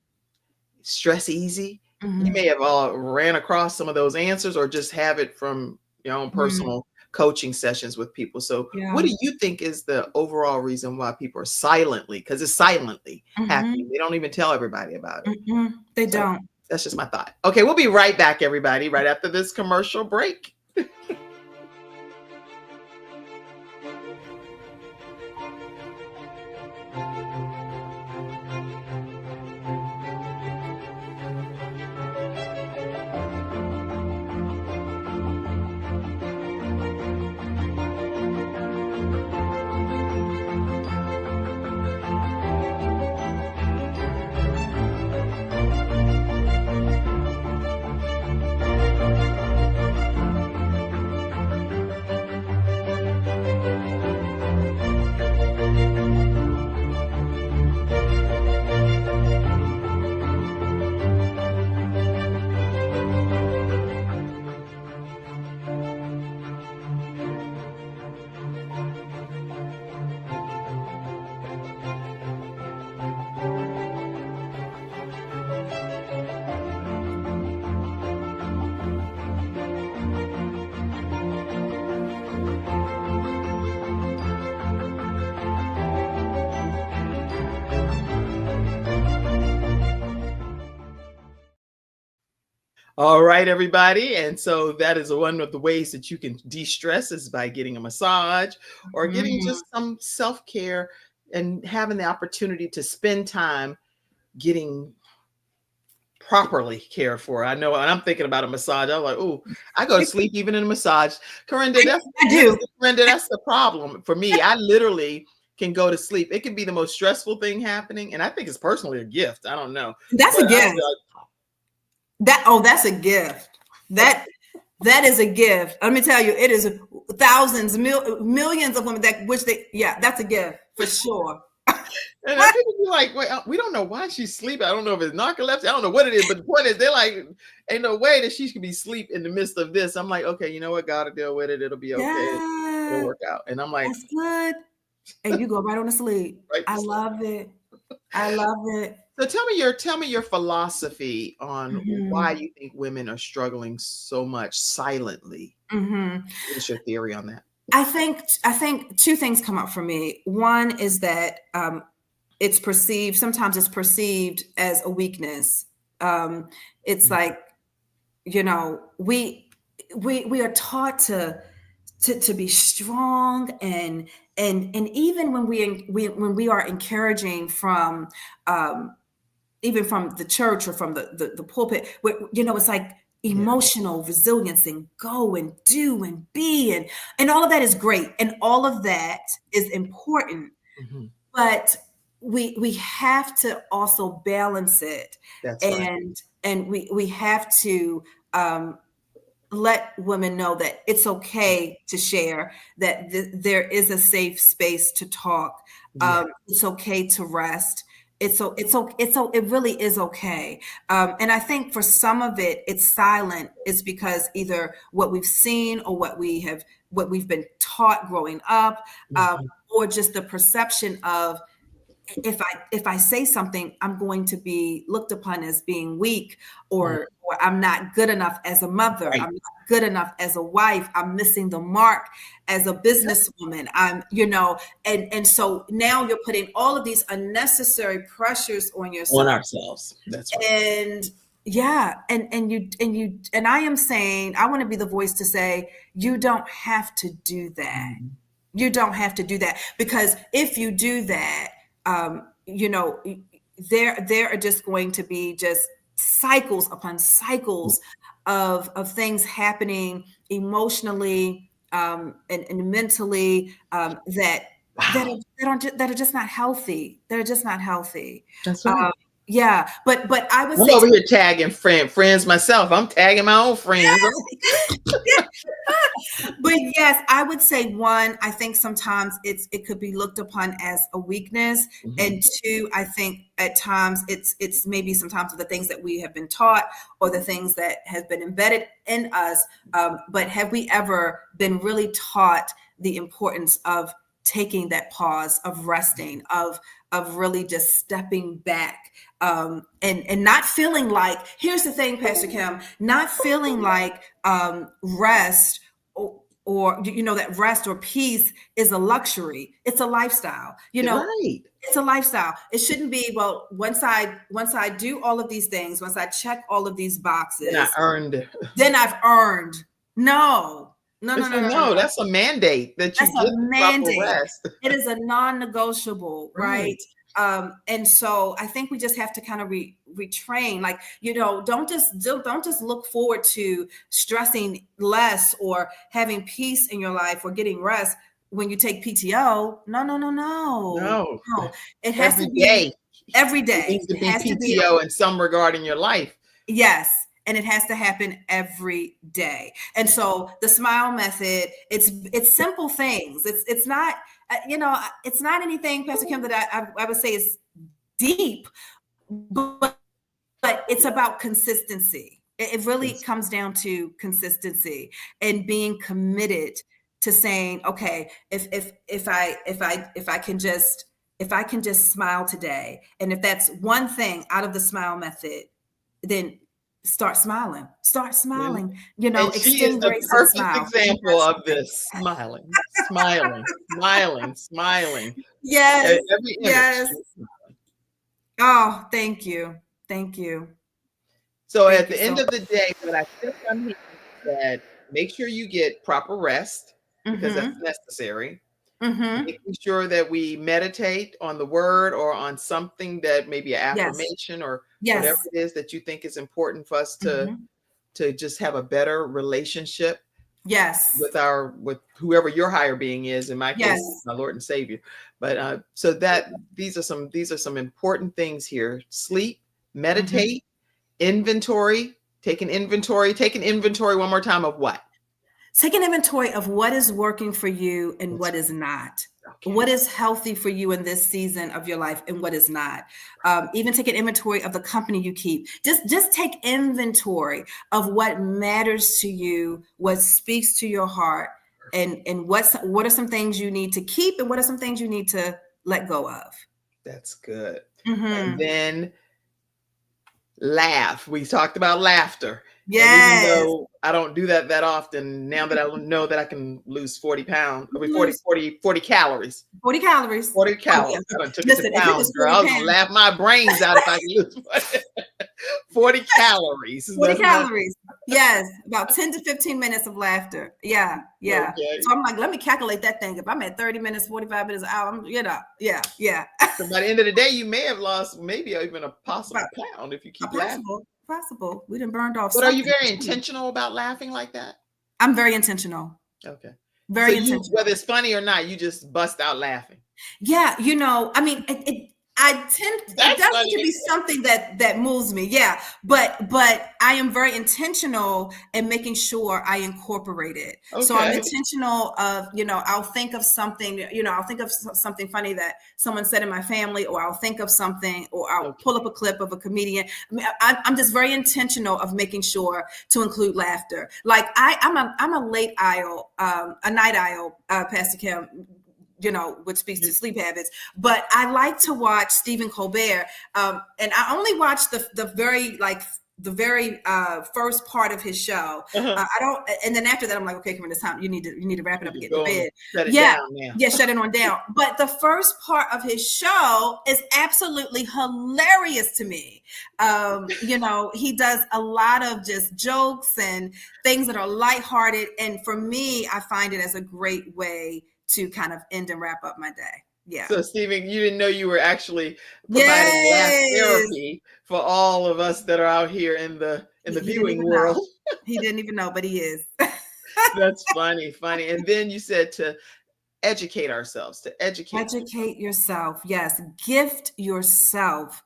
Stress Easy, you may have all ran across some of those answers or just have it from your own personal coaching sessions with people. So what do you think is the overall reason why people are silently, because it's silently happening. They don't even tell everybody about it. They So don't. that's just my thought. Okay, we'll be right back, everybody, right after this commercial break. All right, everybody. And so that is one of the ways that you can de-stress is by getting a massage or getting just some self-care and having the opportunity to spend time getting properly cared for. I know, and I'm thinking about a massage. I'm like, oh, I go to sleep even in a massage. Carenda, I do. That's the problem for me. I literally can go to sleep. It can be the most stressful thing happening. And I think it's personally a gift. I don't know. That's a gift. That's a gift. That is a gift. Let me tell you, it is thousands, millions of women that's a gift for sure. And then people be like, wait, we don't know why she's sleeping. I don't know if it's narcolepsy. I don't know what it is. But the point is, they're like, ain't no way that she could be asleep in the midst of this. I'm like, okay, you know what? God will deal with it. It'll be okay. Yeah, It'll work out. And I'm like, that's good. And you go right on to sleep. Right to I sleep. love it. I love it. So tell me your philosophy on why you think women are struggling so much silently. What's your theory on that? I think two things come up for me. One is that sometimes it's perceived as a weakness. It's like, we are taught to be strong and even when we are encouraging from even from the church or from the pulpit, it's like emotional resilience and go and do and be and all of that is great and all of that is important, but we have to also balance it. That's and we have to let women know that it's okay to share, that there is a safe space to talk. It's okay to rest. It really is okay. And I think for some of it's silent is because either what we've seen or what we've been taught growing up, or just the perception of, if I say something, I'm going to be looked upon as being weak, or I'm not good enough as a mother. Right. I'm not good enough as a wife. I'm missing the mark as a businesswoman. And so now you're putting all of these unnecessary pressures on yourself. On ourselves. That's right. And Yeah, and I am saying, I want to be the voice to say, you don't have to do that. You don't have to do that, because if you do that, you know, there are just going to be just cycles upon cycles of things happening emotionally, and mentally, that Wow. that are just not healthy. They're just not healthy. That's right. Yeah, but I would I'm say over to here tagging friends myself. I'm tagging my own friends. but yes, I would say one, I think sometimes it could be looked upon as a weakness. And two, I think at times it's maybe sometimes the things that we have been taught or the things that have been embedded in us. But have we ever been really taught the importance of taking that pause, of resting, of really just stepping back, and not feeling like, here's the thing, Pastor Kim, not feeling like rest or you know, that rest or peace is a luxury. It's a lifestyle. You know, Right. it's a lifestyle. It shouldn't be, well, once I do all of these things, once I check all of these boxes, And I earned it. then I've earned. No. No. That's a mandate that you That's a get the proper mandate. rest. It is a non-negotiable, Right. right? And so I think we just have to kind of retrain. Like, you know, don't just look forward to stressing less or having peace in your life or getting rest when you take PTO. No. It has Every to be day. every It day. needs to It be has to be, PTO in some regard in your life. yes. And it has to happen every day. And so the SMILE method, it's simple things. It's not, you know, it's not anything, Pastor Kim, that I would say is deep, but it's about consistency. It really comes down to consistency and being committed to saying, okay, if I can just smile today, and if that's one thing out of the SMILE method, then start smiling. You know, And she is extend the grace and perfect smile. example of this. Smiling, smiling. Yes, Every image. yes. Oh, thank you. So Thank at you the end so of the day, what I took from here is that make sure you get proper rest because that's necessary. Making sure that we meditate on the word or on something that maybe an Yes. affirmation or whatever Yes. it is that you think is important for us to just have a better relationship Yes. with whoever your higher being is. In my case, Yes. my Lord and Savior. But so that these are some important things here. Sleep, meditate, inventory, take an inventory one more time of what? Take an inventory of what is working for you and what is not. Okay. What is healthy for you in this season of your life and what is not. Even take an inventory of the company you keep. Just take inventory of what matters to you, what speaks to your heart, and what are some things you need to keep and what are some things you need to let go of. That's good. And then laugh. We talked about laughter. Yes. And even though I don't do that often, now that I know that I can lose 40 pounds, 40 calories. 40 calories. 40 calories. I done took it to pounds, girl. I was going to laugh my brains out if I could lose 40 calories. 40 calories. Yes. About 10 to 15 minutes of laughter. Yeah. Okay. So I'm like, let me calculate that thing. If I'm at 30 minutes, 45 minutes, I'm, you know, yeah. So by the end of the day, you may have lost maybe even a possible pound if you keep laughing. Possible. We done burned off. But are you very intentional about laughing like that? I'm very intentional. Okay. Very so intentional. Whether it's funny or not, you just bust out laughing. Yeah, you know, I mean, it does need to be something that moves me. Yeah. But I am very intentional in making sure I incorporate it. Okay. So I'm intentional of, you know, I'll think of something funny that someone said in my family, or I'll think of something, or I'll pull up a clip of a comedian. I mean, I'm just very intentional of making sure to include laughter. Like I'm a late owl, a night owl, Pastor Kim, you know, which speaks to sleep habits. But I like to watch Stephen Colbert, and I only watch the very like the very first part of his show. I don't, and then after that, I'm like, okay, Carenda, it's time. You need to wrap it up and get to bed. Shut it down now. Yeah, shut it on down. But the first part of his show is absolutely hilarious to me. You know, he does a lot of just jokes and things that are lighthearted. And for me, I find it as a great way to kind of end and wrap up my day. Yeah. So Stephen, you didn't know you were actually providing laugh therapy for all of us that are out here in the viewing world. He didn't even know, but he is. That's funny. And then you said to educate ourselves, to educate yourself. Yes. Gift yourself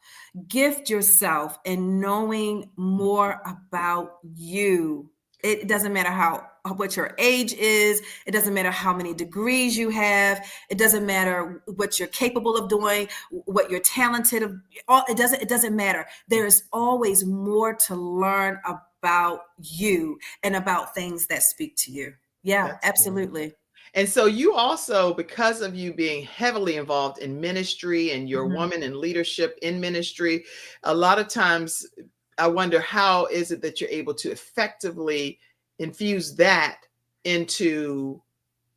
in knowing more about you. It doesn't matter what your age is. It doesn't matter how many degrees you have. It doesn't matter what you're capable of doing, what you're talented of. It doesn't matter. There is always more to learn about you and about things that speak to you. Yeah, that's absolutely. Cool. And so you also, because of you being heavily involved in ministry and you're a woman in leadership in ministry, a lot of times I wonder, how is it that you're able to effectively infuse that into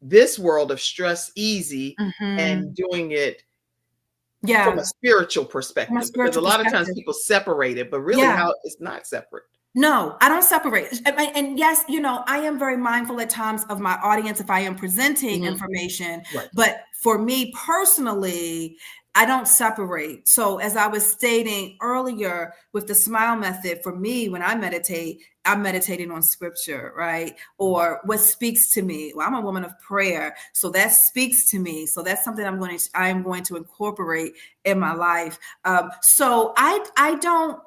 this world of Stress Easy and doing it from a spiritual perspective? Because a lot of times people separate it, but really how it's not separate. No, I don't separate. And yes, you know, I am very mindful at times of my audience if I am presenting information, but for me personally, I don't separate. So as I was stating earlier with the S.M.I.L.E method, for me, when I meditate, I'm meditating on scripture, right? Or what speaks to me. Well, I'm a woman of prayer, so that speaks to me. So that's something I'm going to incorporate in my life. So I don't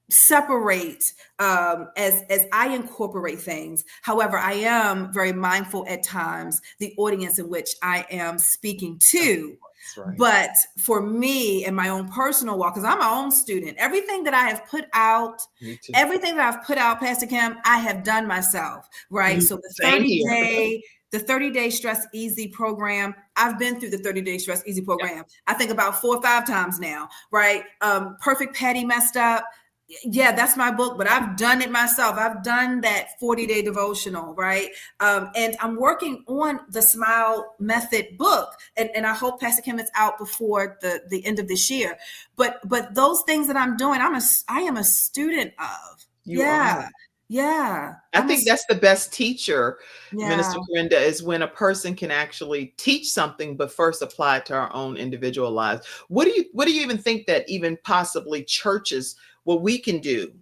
separate as I incorporate things. However, I am very mindful at times the audience in which I am speaking to. Right. But for me and my own personal walk, because I'm my own student, everything that I have put out, Pastor Kim, I have done myself, right? So the 30-day Stress Easy program, I've been through the 30-day Stress Easy program. I think about 4 or 5 times now, right? Perfect Patty Messed Up. Yeah, that's my book, but I've done it myself. I've done that 40-day devotional, right? And I'm working on the S.M.I.L.E method book, and I hope, Pastor Kim, it's out before the end of this year. But those things that I'm doing, I am a student of. You are. Yeah. I think that's the best teacher, Minister Carenda, is when a person can actually teach something, but first apply it to our own individual lives. What do you even think that even possibly churches, what we can do?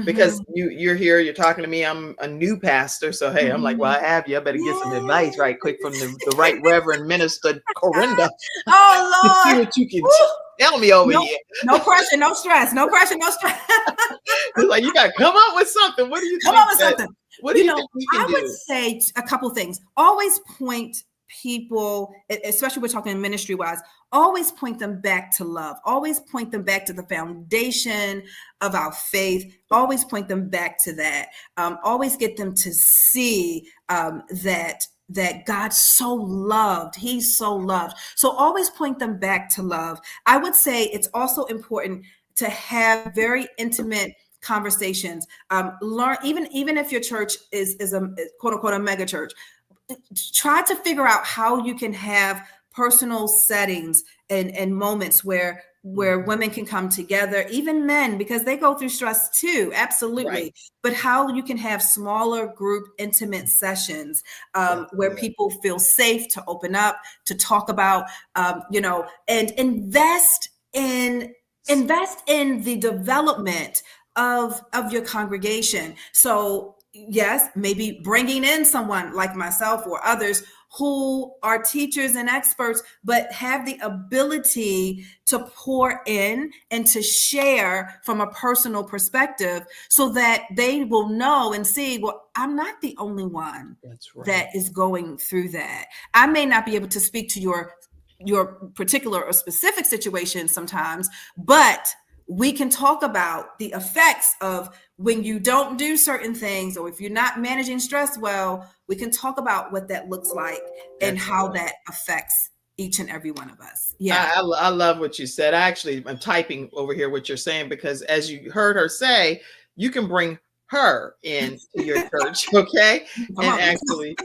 Because you're here, you're talking to me, I'm a new pastor. So, hey, I'm like, well, I have you. I better get some advice right quick from the right Reverend Minister Carenda. Oh, Lord. See what you can tell me over here. No pressure, no stress. No pressure, no stress. It's like, you got to come up with something. What do you think? What do you think we can do? I would say a couple things. Always point people, especially we're talking ministry wise, always point them back to love. Always point them back to the foundation of our faith. Always point them back to that. Always get them to see that God so loved. He's so loved. So always point them back to love. I would say it's also important to have very intimate conversations. Learn, even if your church is a quote unquote a mega church, try to figure out how you can have personal settings and moments where women can come together, even men, because they go through stress too. Absolutely. Right. But how you can have smaller group intimate sessions where people feel safe to open up, to talk about, and invest in the development of your congregation. So yes, maybe bringing in someone like myself or others who are teachers and experts, but have the ability to pour in and to share from a personal perspective so that they will know and see, well, I'm not the only one that is going through that. I may not be able to speak to your particular or specific situation sometimes, but we can talk about the effects of when you don't do certain things, or if you're not managing stress well, we can talk about what that looks like and how that affects each and every one of us. Yeah. I love what you said. I'm typing over here what you're saying, because as you heard her say, you can bring her into your church, okay? And actually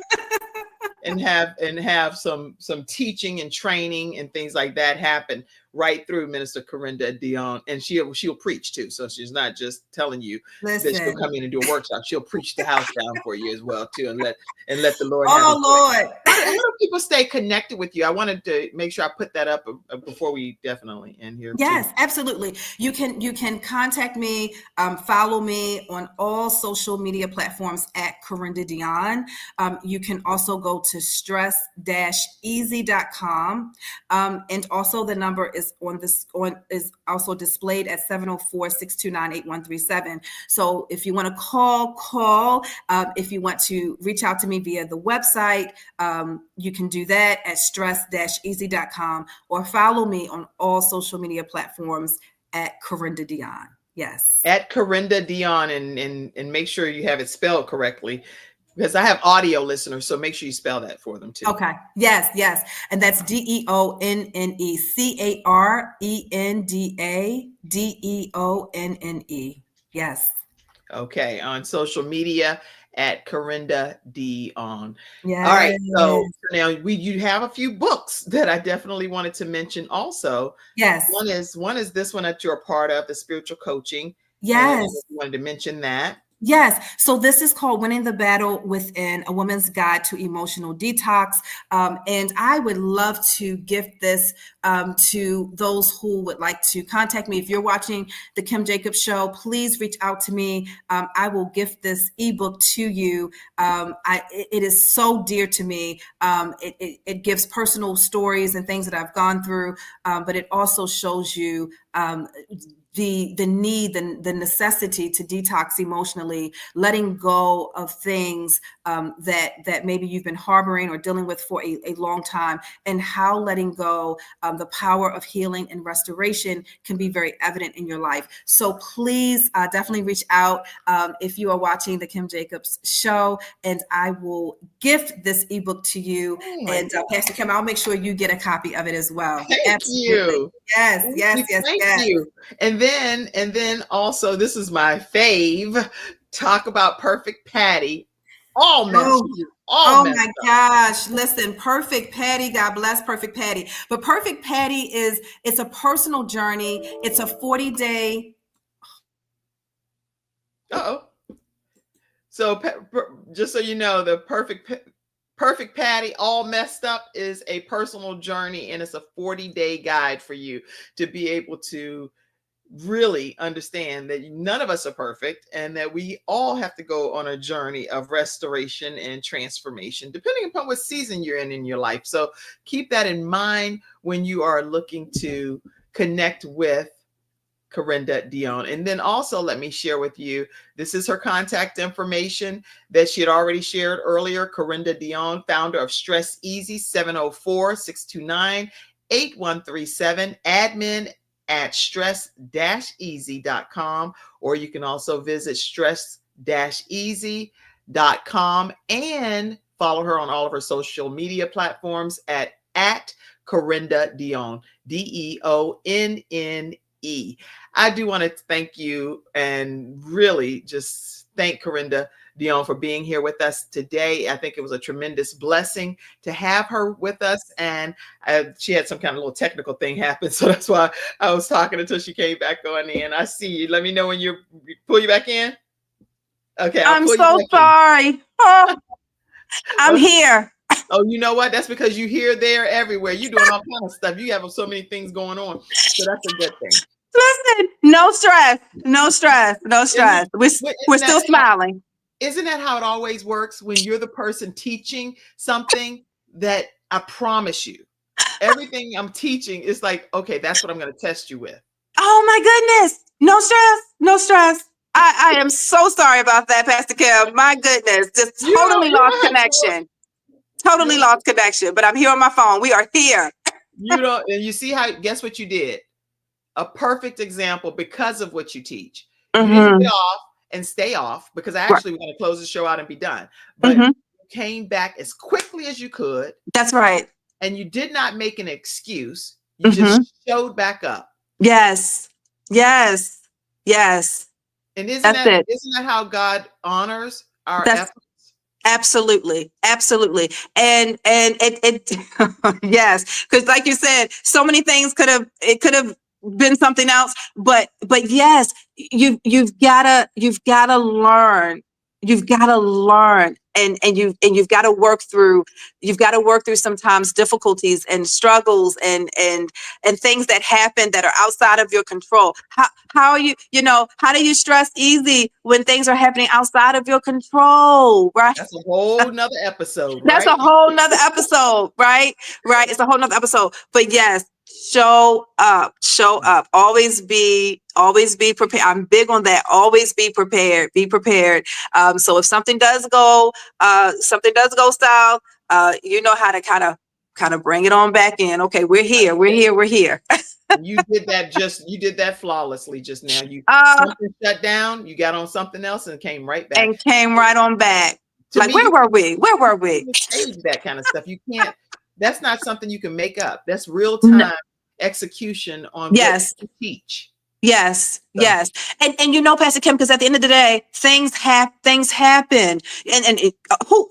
have some teaching and training and things like that happen right through Minister Carenda Deonne, and she'll preach too. So she's not just telling you that she'll come in and do a workshop. She'll preach the house down for you as well too, and let the Lord have his way. Lord. How do people stay connected with you? I wanted to make sure I put that up before we definitely end here. Yes, too. absolutely. You can contact me, follow me on all social media platforms at Carenda Deonne. You can also go to stress-easy.com. And also the number is is also displayed at 704-629-8137. So if you want to call. If you want to reach out to me via the website, you can do that at stress-easy.com, or follow me on all social media platforms at Carenda Deonne. Yes. At Carenda Deonne, and make sure you have it spelled correctly, because I have audio listeners, so make sure you spell that for them too. Okay. Yes. And that's DEONNE, CARENDA Yes. Okay. On social media at Carenda Deonne. Yes. All right. So now you have a few books that I definitely wanted to mention also. Yes. One is this one that you're a part of, the spiritual coaching. Yes. And I wanted to mention that. Yes. So this is called Winning the Battle Within, A Woman's Guide to Emotional Detox. And I would love to gift this to those who would like to contact me. If you're watching the Kim Jacobs Show, please reach out to me. I will gift this ebook to you. It is so dear to me. It gives personal stories and things that I've gone through, but it also shows you the need, the necessity to detox emotionally, letting go of things that maybe you've been harboring or dealing with for a long time, and how letting go, the power of healing and restoration can be very evident in your life. So please definitely reach out if you are watching the Kim Jacobs Show, and I will gift this ebook to you. And Pastor Kim, I'll make sure you get a copy of it as well. Thank you. Yes. Thank you. And then also, this is my fave. Talk about Perfect Patty. All messed Oh my gosh. Listen, Perfect Patty, God bless Perfect Patty. But Perfect Patty it's a personal journey. It's a 40-day. So just so you know, the Perfect Patty, All Messed Up is a personal journey, and it's a 40-day guide for you to be able to really understand that none of us are perfect, and that we all have to go on a journey of restoration and transformation, depending upon what season you're in your life. So keep that in mind when you are looking to connect with Carenda Deonne. And then also, let me share with you, this is her contact information that she had already shared earlier. Carenda Deonne, founder of Stress Easy, 704-629-8137, admin at stress-easy.com, or you can also visit stress-easy.com and follow her on all of her social media platforms at Carenda Deonne, Deonne. I do want to thank you and really just thank Carenda Deonne for being here with us today. I think it was a tremendous blessing to have her with us, and she had some kind of little technical thing happen, so that's why I was talking until she came back on in. I see you. Let me know when you pull you back in. Okay, I'm so sorry. Oh, I'm here. Oh, you know what? That's because you here, there, everywhere. You're doing all kinds of stuff. You have so many things going on, so that's a good thing. Listen, no stress. We're still smiling. Isn't that how it always works when you're the person teaching something? That I promise you, everything I'm teaching is like, okay, that's what I'm going to test you with. Oh my goodness. No stress. I am so sorry about that, Pastor Kim. My goodness. Just totally lost connection. Lost connection, but I'm here on my phone. We are here. And you see how, guess what you did? A perfect example because of what you teach. You didn't get off and stay off, because actually we're going to close the show out and be done. But you came back as quickly as you could. That's right. And you did not make an excuse. You just showed back up. Yes. And And That's it. isn't that how God honors our That's efforts? absolutely, absolutely. And it yes, because like you said, so many things could have been something else, but yes, you've gotta learn. You've got to learn, and you've got to work through. You've got to work through sometimes difficulties and struggles and things that happen that are outside of your control. How are you? How do you stress easy when things are happening outside of your control? Right. That's a whole nother episode, That's right? a whole nother episode, right? Right. It's a whole nother episode. But yes, show up, always be prepared. I'm big on that. Always be prepared, be prepared. So if something does go south, you know how to kind of bring it on back in. Okay, we're here. You did that flawlessly just now. Uh, Something shut down, you got on something else and came right back. and came right on back. To Like, me, where were we? Stage that kind of stuff. You can't, that's not something you can make up. That's real time execution on Yes. what you teach. Yes, So. yes. And Pastor Kim, because at the end of the day, things happen. And who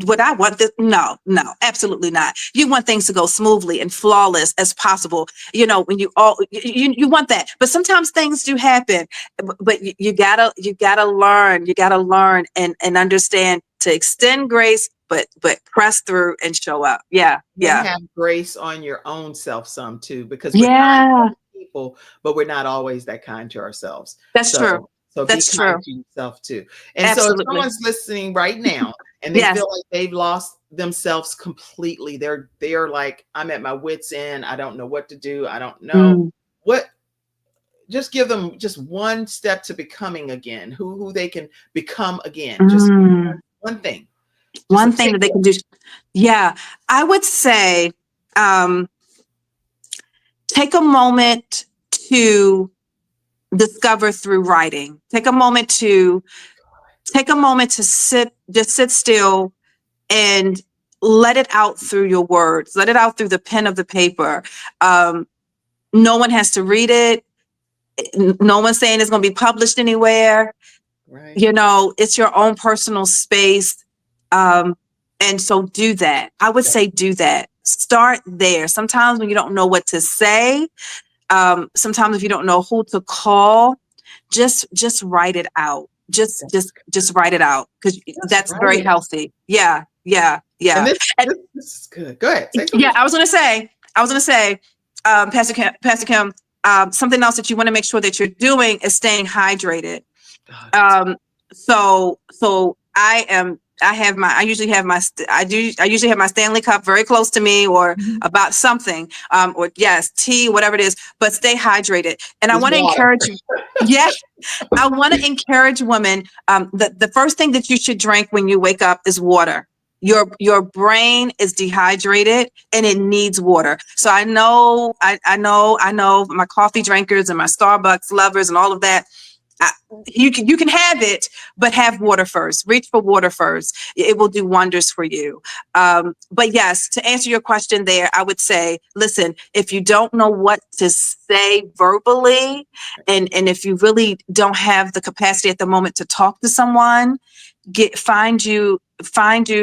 would I want this? No, absolutely not. You want things to go smoothly and flawless as possible. When you want that. But sometimes things do happen. But you gotta learn and understand to extend grace, but press through and show up. Yeah. And have grace on your own self some too, because we're yeah. people, but we're not always that kind to ourselves. That's true. So That's be kind true. to yourself too. And Absolutely. so if someone's listening right now and they feel like they've lost themselves completely, they're like, I'm at my wit's end. I don't know what to do. I don't know what. Just give them just one step to becoming again, who they can become again. Just one thing. One thing that they can do. Yeah, I would say take a moment to discover through writing. Take a moment to sit still and let it out through your words. Let it out through the pen of the paper. No one has to read it. No one's saying it's going to be published anywhere. Right. It's your own personal space. And so do that. I would say do that. Start there. Sometimes when you don't know what to say, sometimes if you don't know who to call, just write it out. Just write it out, because that's very healthy. Yeah. And this is good. Go ahead. Yeah, I was gonna say, Pastor Kim, something else that you want to make sure that you're doing is staying hydrated. So I usually have my Stanley cup very close to me, or about something, or tea, whatever it is, but stay hydrated. And I want to encourage you. Yes, I want to encourage women. The first thing that you should drink when you wake up is water. Your brain is dehydrated and it needs water. So I know my coffee drinkers and my Starbucks lovers and all of that. You can have it, but have water first. Reach for water first. It will do wonders for you. But yes, to answer your question there, I would say, listen, if you don't know what to say verbally, and if you really don't have the capacity at the moment to talk to someone, find you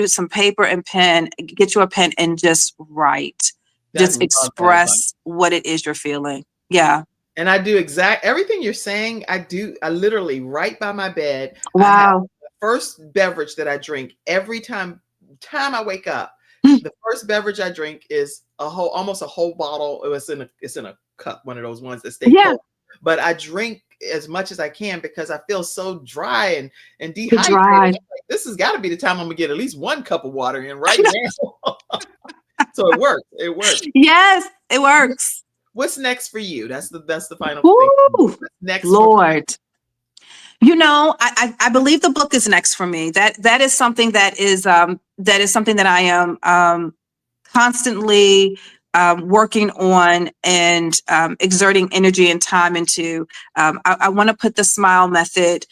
some paper and pen, get you a pen and just write. Just express what it is you're feeling. Yeah. And I do everything you're saying. I literally right by my bed. Wow. I have the first beverage that I drink every time I wake up. The first beverage I drink is almost a whole bottle. It's in a cup, one of those ones that stay cold. But I drink as much as I can because I feel so dry and dehydrated. Like, this has got to be the time I'm gonna get at least one cup of water in right now. So it works. It works. Yes, it works. What's next for you? That's the final thing. What's next, Lord? I believe the book is next for me. That is something that is something that I am constantly working on and exerting energy and time into. I want to put the S.M.I.L.E method,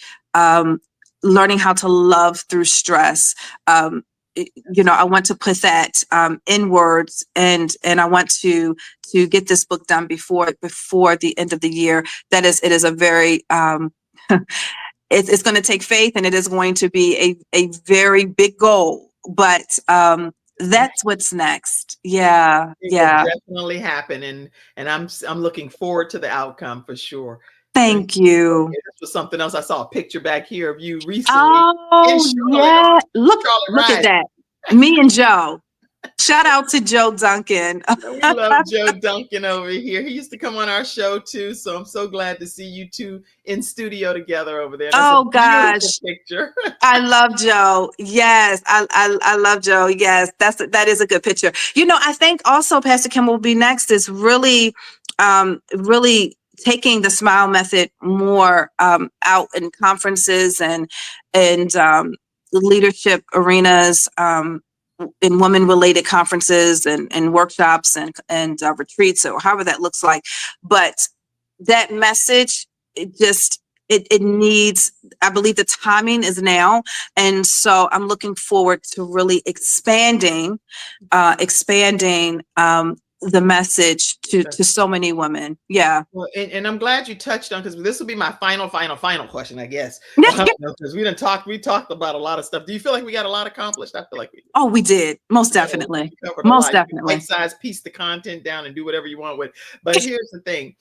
learning how to love through stress. I want to put that in words, and I want to get this book done before the end of the year. It is a very it's going to take faith, and it is going to be a very big goal. But that's what's next. Yeah, It yeah. will definitely happen, and I'm looking forward to the outcome for sure. Thank you. This was something else. I saw a picture back here of you recently in Oh Charlotte. yeah, Charlotte look at Rise. that. Me and Joe. Shout out to Joe Duncan. We love Joe Duncan over here. He used to come on our show too, so I'm so glad to see you two in studio together over there. That's Oh a gosh, beautiful picture. I love Joe. Yes, I love Joe. Yes, that is a good picture. You know, I think also Pastor Kim will be next is really, really taking the SMILE method more out in conferences and leadership arenas. In women-related conferences and workshops and retreats, or however that looks like. But that message, it needs, I believe the timing is now. And so I'm looking forward to really expanding the message to so many women. Yeah. Well, and I'm glad you touched on, because this will be my final question, I guess. Because we talked about a lot of stuff. Do you feel like we got a lot accomplished? I feel like we did. Oh, we did. Most definitely. Most definitely. Bite-sized piece the content down and do whatever you want with. But here's the thing.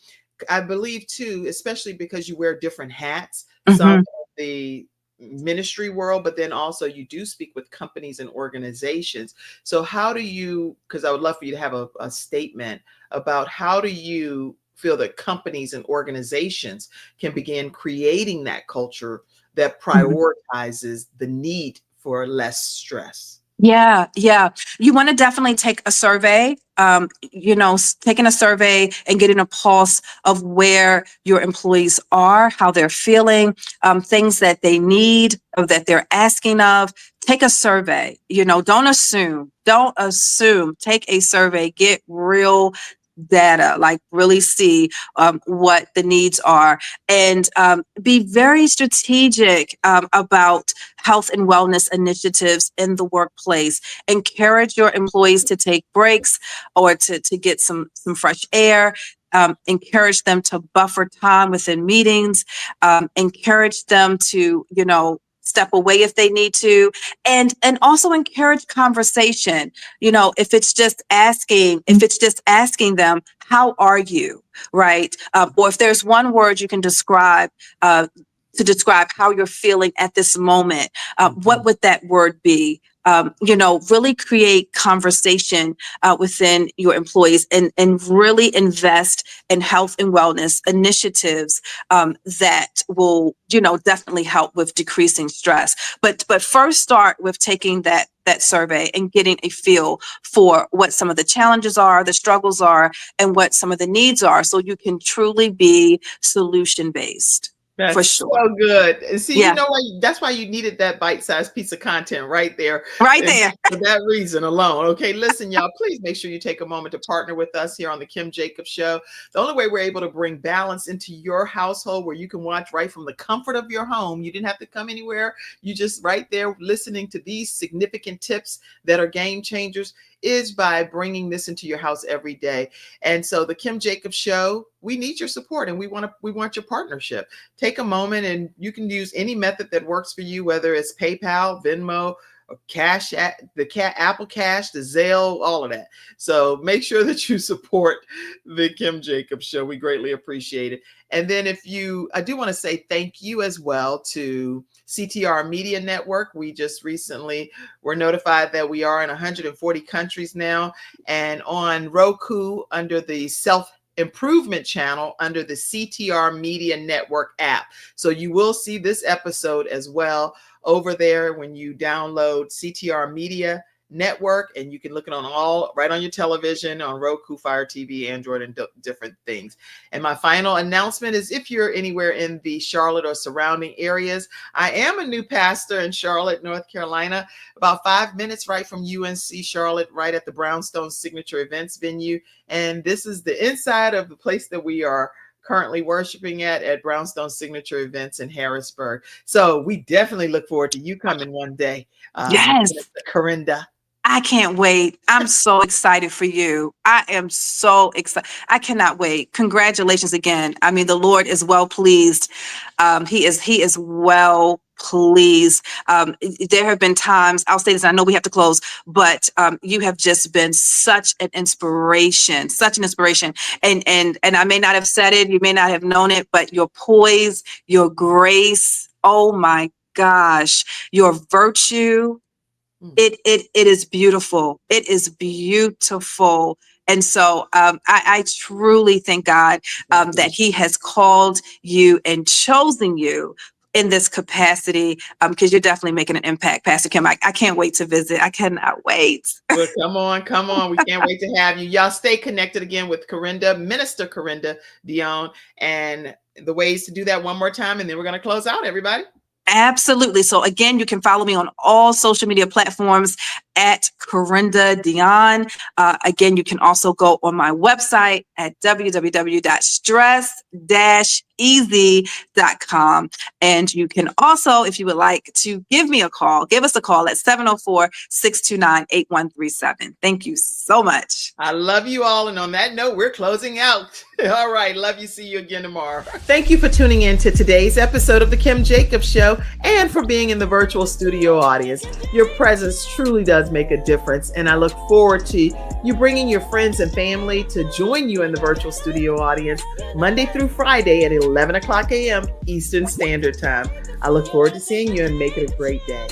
I believe too, especially because you wear different hats, some of the ministry world, but then also you do speak with companies and organizations. So how do you, because I would love for you to have a statement about how do you feel that companies and organizations can begin creating that culture that prioritizes the need for less stress? Yeah. You want to definitely take a survey, taking a survey and getting a pulse of where your employees are, how they're feeling, things that they need or that they're asking of. Take a survey, don't assume, take a survey, get real data, like really see what the needs are, and be very strategic about health and wellness initiatives in the workplace. Encourage your employees to take breaks or to get some fresh air. Encourage them to buffer time within meetings. Encourage them to, step away if they need to, and also encourage conversation. If it's just asking them, how are you, right? Or if there's one word you can describe to describe how you're feeling at this moment, what would that word be? Really create conversation within your employees, and really invest in health and wellness initiatives that will, definitely help with decreasing stress. But first start with taking that survey and getting a feel for what some of the challenges are, the struggles are, and what some of the needs are, so you can truly be solution-based. That's for sure. So good. And see, Yeah. you know what? That's why you needed that bite-sized piece of content right there. Right there. For that reason alone. Okay, listen, y'all, please make sure you take a moment to partner with us here on the Kim Jacobs Show. The only way we're able to bring balance into your household, where you can watch right from the comfort of your home. You didn't have to come anywhere. You just right there listening to these significant tips that are game changers, is by bringing this into your house every day. And so the Kim Jacobs Show, we need your support, and we want your partnership. Take a moment, and you can use any method that works for you, whether it's PayPal, Venmo, or Cash, Apple Cash, the Zelle, all of that. So make sure that you support the Kim Jacobs Show. We greatly appreciate it. And then I do want to say thank you as well to CTR Media Network. We just recently were notified that we are in 140 countries now, and on Roku under the Self-Improvement channel under the CTR Media Network app. So you will see this episode as well over there when you download CTR Media Network, and you can look it right on your television, on Roku, Fire TV, Android, and different things. And my final announcement is, if you're anywhere in the Charlotte or surrounding areas, I am a new pastor in Charlotte, North Carolina, about 5 minutes right from UNC Charlotte, right at the Brownstone Signature Events venue. And this is the inside of the place that we are currently worshiping at Brownstone Signature Events in Harrisburg. So we definitely look forward to you coming one day. Yes. Carenda. I can't wait. I'm so excited for you. I am so excited. I cannot wait. Congratulations again. I mean, the Lord is well pleased. He is well pleased. There have been times, I'll say this, I know we have to close, but you have just been such an inspiration. And I may not have said it, you may not have known it, but your poise, your grace, oh my gosh, your virtue, it is beautiful. It is beautiful. And so I truly thank God that he has called you and chosen you in this capacity, because you're definitely making an impact, Pastor Kim. I can't wait to visit. I cannot wait. Well, come on. We can't wait to have you. Y'all stay connected again with Minister Carenda Deonne, and the ways to do that one more time, and then we're going to close out, everybody. Absolutely. So again, you can follow me on all social media platforms at Carenda Deonne. Again, you can also go on my website at www.stress-easy.com. And you can also, if you would like to give us a call at 704-629-8137. Thank you so much. I love you all. And on that note, we're closing out. All right. Love you. See you again tomorrow. Thank you for tuning in to today's episode of The Kim Jacobs Show and for being in the virtual studio audience. Your presence truly does make a difference. And I look forward to you bringing your friends and family to join you in the virtual studio audience Monday through Friday at 11 o'clock a.m. Eastern Standard Time. I look forward to seeing you and make it a great day.